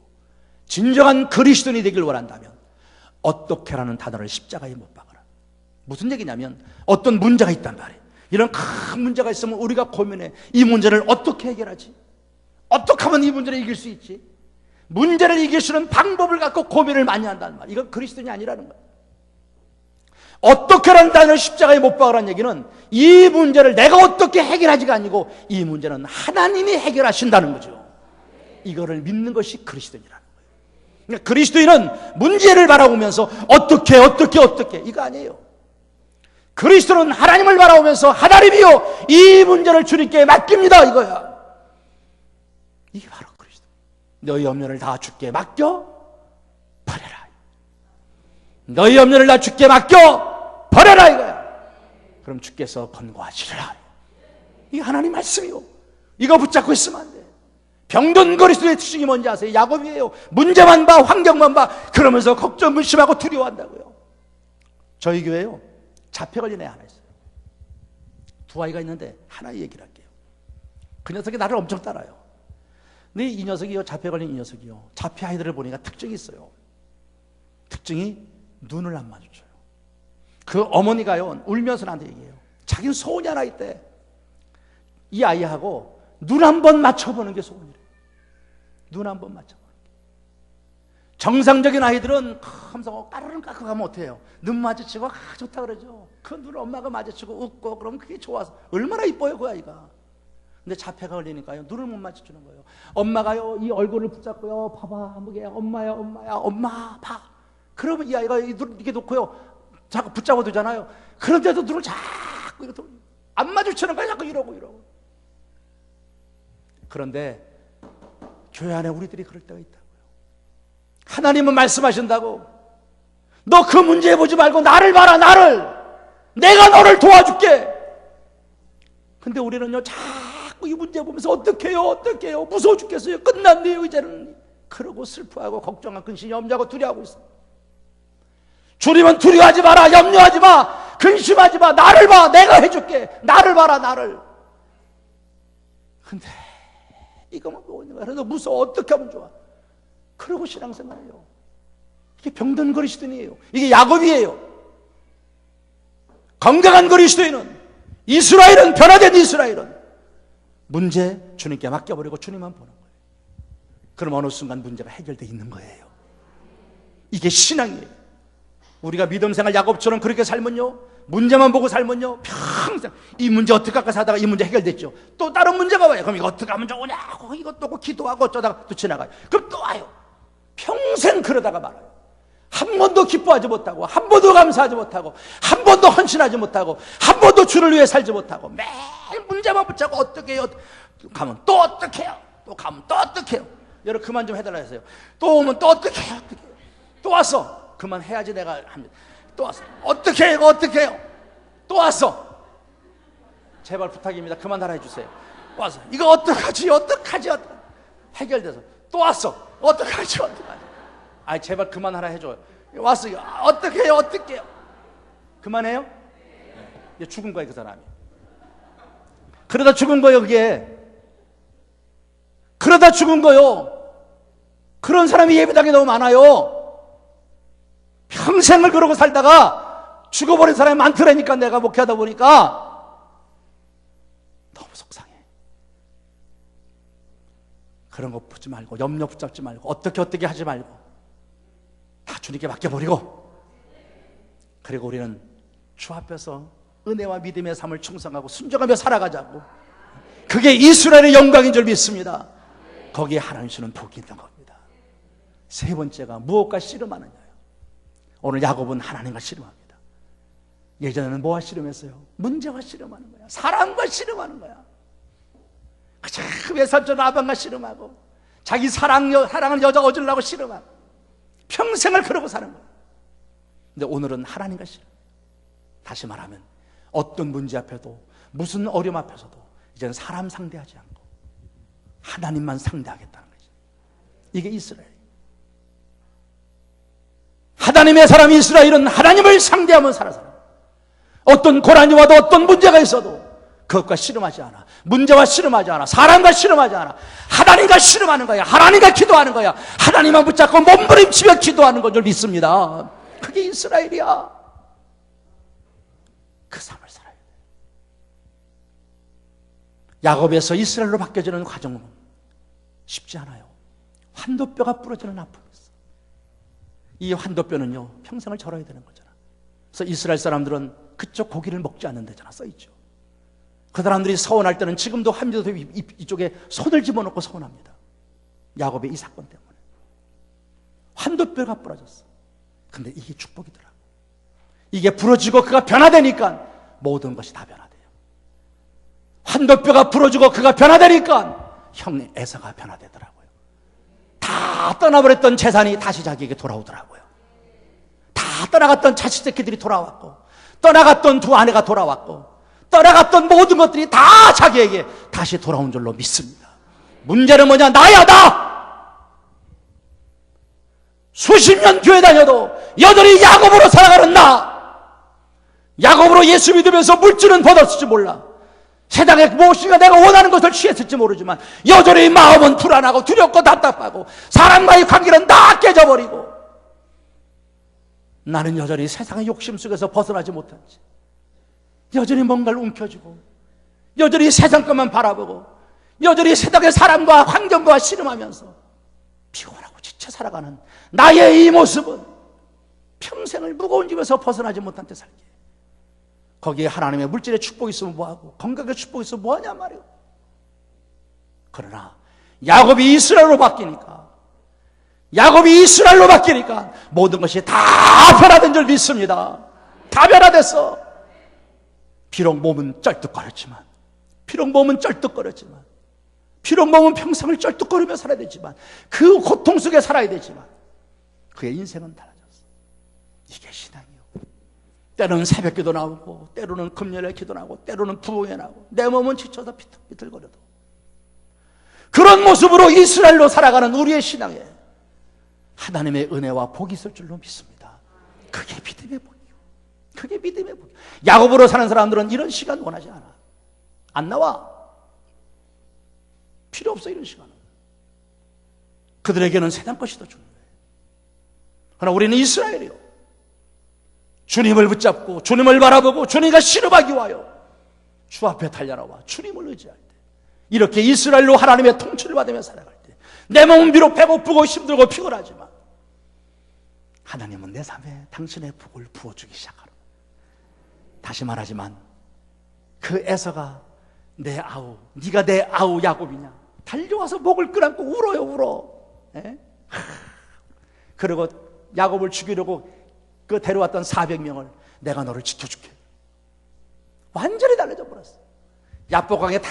진정한 그리스도인이 되길 원한다면 어떻게라는 단어를 십자가에 못 박아라. 무슨 얘기냐면, 어떤 문제가 있단 말이에요. 이런 큰 문제가 있으면 우리가 고민해. 이 문제를 어떻게 해결하지? 어떻게 하면 이 문제를 이길 수 있지? 문제를 이길 수 있는 방법을 갖고 고민을 많이 한다는 말. 이건 그리스도인이 아니라는 거예요. 어떻게라는 단어를 십자가에 못 박으라는 얘기는 이 문제를 내가 어떻게 해결하지가 아니고 이 문제는 하나님이 해결하신다는 거죠. 이거를 믿는 것이 그리스도인이라는 거예요. 그러니까 그리스도인은 문제를 바라보면서 어떻게 이거 아니에요. 그리스도는 하나님을 바라보면서 하나님이요, 이 문제를 주님께 맡깁니다, 이거야. 이게 바로 그리스도. 너희 염려를 다 주께 맡겨 버려라. 너희 염려를 다 주께 맡겨 버려라, 이거야. 그럼 주께서 번거하시리라. 이게 하나님 말씀이요. 이거 붙잡고 있으면 안 돼. 병든 그리스도의 특징이 뭔지 아세요? 야곱이에요. 문제만 봐, 환경만 봐. 그러면서 걱정, 근심하고 두려워한다고요. 저희 교회요, 잡혀 걸린 애 하나 있어요. 두 아이가 있는데 하나 얘기를 할게요. 그 녀석이 나를 엄청 따라요. 근데 이 녀석이요, 잡혀 걸린 이 녀석이요, 잡혀 아이들을 보니까 특징이 있어요. 특징이 눈을 안 마주쳐요. 그 어머니가요, 울면서 나한테 얘기해요. 자기는 소원이 하나 있대. 이 아이하고 눈 한 번 맞춰보는 게 소원이래. 눈 한 번 맞춰보는 게. 정상적인 아이들은 하면서 까르르 깎고 가면 어때요? 눈 마주치고 좋다 그러죠. 그 눈을 엄마가 마주치고 웃고 그러면 그게 좋아서 얼마나 이뻐요, 그 아이가. 근데 자폐가 걸리니까요, 눈을 못 마주치는 거예요. 엄마가요, 이 얼굴을 붙잡고요, 봐봐, 뭐게, 엄마야, 엄마야, 엄마, 봐. 그러면 이 아이가 이렇게 놓고요, 자꾸 붙잡아 두잖아요. 그런데도 눈을 자꾸 이렇게 안 마주치는 거야, 자꾸 이러고. 그런데 교회 안에 우리들이 그럴 때가 있다고요. 하나님은 말씀하신다고, 너 그 문제 보지 말고 나를 봐라, 나를. 내가 너를 도와줄게. 근데 우리는요, 자꾸 이 문제 보면서 어떡해요, 무서워 죽겠어요, 끝났네요 이제는. 그러고 슬퍼하고 걱정하고 근심 염려하고 두려워하고 있어요. 주님은 두려워하지 마라, 염려하지 마, 근심하지 마, 나를 봐, 내가 해줄게. 나를 봐라, 나를. 근데 이거만 보고 있는 거야. 그래서 무서워, 어떻게 하면 좋아. 그러고 신앙생활해요. 이게 병든 그리스도인이에요. 이게 야곱이에요. 건강한 그리스도인은, 이스라엘은, 변화된 이스라엘은 문제 주님께 맡겨버리고 주님만 보는 거예요. 그럼 어느 순간 문제가 해결되어 있는 거예요. 이게 신앙이에요. 우리가 믿음생활 야곱처럼 그렇게 살면요, 문제만 보고 살면요, 평생 이 문제 어떻게 할까 사다가 이 문제 해결됐죠. 또 다른 문제가 와요. 그럼 이거 어떻게 하면 좋으냐고, 이것도 기도하고 어쩌다가 또 지나가요. 그럼 또 와요. 평생 그러다가 말아요. 한 번도 기뻐하지 못하고, 한 번도 감사하지 못하고, 한 번도 헌신하지 못하고, 한 번도 주를 위해 살지 못하고, 매일 문제만 붙잡고 어떻게 해요? 가면 또 어떻게 해요? 또 가면 또 어떻게 해요? 여러분 그만 좀 해달라 했어요. 또 오면 또 어떻게 해요? 또 왔어. 그만 해야지 내가 합니다. 또 왔어. 어떻게 해요? 또 왔어. 제발 부탁입니다. 그만 하라 해주세요. 왔어. 이거 어떡하지? 해결돼서 또 왔어. 어떡하지? 아이 제발 그만하라 해줘요. 왔어. 어떻게 해요? 그만해요? 이제 죽은 거예요, 그 사람이. 그러다 죽은 거예요, 그게. 그러다 죽은 거요. 그런 사람이 예배당에 너무 많아요. 평생을 그러고 살다가 죽어버린 사람이 많더라니까, 내가 목회하다 보니까. 너무 속상해. 그런 거 보지 말고, 염려 붙잡지 말고, 어떻게 하지 말고, 다 주님께 맡겨버리고, 그리고 우리는 주 앞에서 은혜와 믿음의 삶을 충성하고 순종하며 살아가자고. 그게 이스라엘의 영광인 줄 믿습니다. 거기에 하나님 주는 복이 있는 겁니다. 세 번째가 무엇과 씨름하느냐요. 오늘 야곱은 하나님과 씨름합니다. 예전에는 뭐와 씨름했어요? 문제와 씨름하는 거야. 사랑과 씨름하는 거야. 그저 외삼촌 라반과 씨름하고, 자기 사랑을 여자 얻으려고 씨름하고, 평생을 그러고 사는 거야. 근데 오늘은 하나님과 씨름. 다시 말하면 어떤 문제 앞에도, 무슨 어려움 앞에서도 이제는 사람 상대하지 않고 하나님만 상대하겠다는 거죠. 이게 이스라엘. 하나님의 사람 이스라엘은 하나님을 상대하면 살아서, 어떤 고난이 와도 어떤 문제가 있어도 그것과 씨름하지 않아. 문제와 씨름하지 않아. 사람과 씨름하지 않아. 하나님과 씨름하는 거야. 하나님과 기도하는 거야. 하나님만 붙잡고 몸부림치며 기도하는 걸 믿습니다. 그게 이스라엘이야. 그 삶을 살아야 돼. 야곱에서 이스라엘로 바뀌어지는 과정은 쉽지 않아요. 환도뼈가 부러지는 아픔이 있어. 이 환도뼈는요, 평생을 절어야 되는 거잖아. 그래서 이스라엘 사람들은 그쪽 고기를 먹지 않는 데잖아, 써있죠. 그 사람들이 서원할 때는 지금도 한미도 이쪽에 손을 집어넣고 서원합니다. 야곱의 이 사건 때문에 환도뼈가 부러졌어. 근데 이게 축복이더라고. 이게 부러지고 그가 변화되니까 모든 것이 다 변화돼요. 환도뼈가 부러지고 그가 변화되니까 형 에서가 변화되더라고요. 다 떠나버렸던 재산이 다시 자기에게 돌아오더라고요. 다 떠나갔던 자식 새끼들이 돌아왔고, 떠나갔던 두 아내가 돌아왔고, 떠나갔던 모든 것들이 다 자기에게 다시 돌아온 줄로 믿습니다. 문제는 뭐냐? 나야, 나! 수십 년 교회 다녀도 여전히 야곱으로 살아가는 나! 야곱으로 예수 믿으면서 물질은 벗었을지 몰라. 세상에 무엇인가 내가 원하는 것을 취했을지 모르지만 여전히 마음은 불안하고 두렵고 답답하고 사람과의 관계는 다 깨져버리고, 나는 여전히 세상의 욕심 속에서 벗어나지 못한지, 여전히 뭔가를 움켜쥐고, 여전히 세상 것만 바라보고, 여전히 세상의 사람과 환경과 씨름하면서 피곤하고 지쳐 살아가는 나의 이 모습은 평생을 무거운 집에서 벗어나지 못한 채 살게. 거기에 하나님의 물질의 축복이 있으면 뭐하고, 건강의 축복이 있으면 뭐하냐 말이에요. 그러나 야곱이 이스라엘로 바뀌니까, 모든 것이 다 변화된 줄 믿습니다. 다 변화됐어. 비록 몸은 쩔뚝거렸지만, 비록 몸은 평생을 쩔뚝거리며 살아야 되지만, 그 고통 속에 살아야 되지만, 그의 인생은 달라졌어. 이게 신앙이요. 때로는 새벽기도 나오고, 때로는 금요일에 기도 나오고, 때로는 부흥회 나오고, 내 몸은 지쳐서 비틀비틀거려도 그런 모습으로 이스라엘로 살아가는 우리의 신앙에 하나님의 은혜와 복이 있을 줄로 믿습니다. 그게 믿음의 복이요. 그게 믿음의 복이요. 야곱으로 사는 사람들은 이런 시간 원하지 않아. 안 나와. 필요 없어, 이런 시간은. 그들에게는 세상 것이 더 중요해. 그러나 우리는 이스라엘이요, 주님을 붙잡고 주님을 바라보고 주님과 씨름하기 위하여 주 앞에 달려나와 주님을 의지할 때, 이렇게 이스라엘로 하나님의 통치를 받으며 살아갈 때, 내 몸은 비록 배고프고 힘들고 피곤하지만 하나님은 내 삶에 당신의 복을 부어주기 시작하라. 다시 말하지만 그 에서가 내 아우, 네가 내 아우 야곱이냐, 달려와서 목을 끌안고 울어요, 울어. 그리고 야곱을 죽이려고 그 데려왔던 400명을 내가 너를 지켜줄게. 완전히 달라져 버렸어. 야복강에 다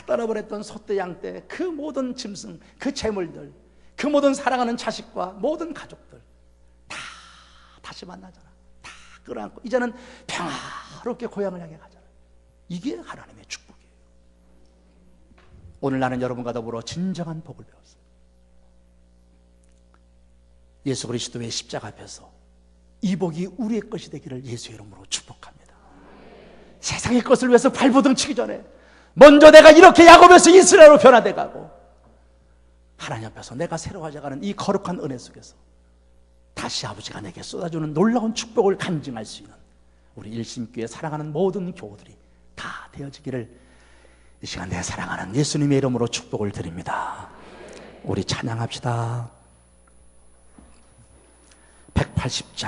떠나버렸던 소떼 양떼, 그 모든 짐승, 그 재물들, 그 모든 사랑하는 자식과 모든 가족들 다 다시 만나잖아. 다 끌어안고 이제는 평화롭게 고향을 향해 가잖아. 이게 하나님의 축복이에요. 오늘 나는 여러분과 더불어 진정한 복을 배웠어요. 예수 그리스도의 십자가 앞에서 이 복이 우리의 것이 되기를 예수의 이름으로 축복합니다. 세상의 것을 위해서 발버둥 치기 전에 먼저 내가 이렇게 야곱에서 이스라엘로 변화돼 가고, 하나님 앞에서 내가 새로워져가는 이 거룩한 은혜 속에서 다시 아버지가 내게 쏟아주는 놀라운 축복을 간증할 수 있는 우리 일심교회 사랑하는 모든 교우들이 다 되어지기를 이 시간 내 사랑하는 예수님의 이름으로 축복을 드립니다. 우리 찬양합시다. 180장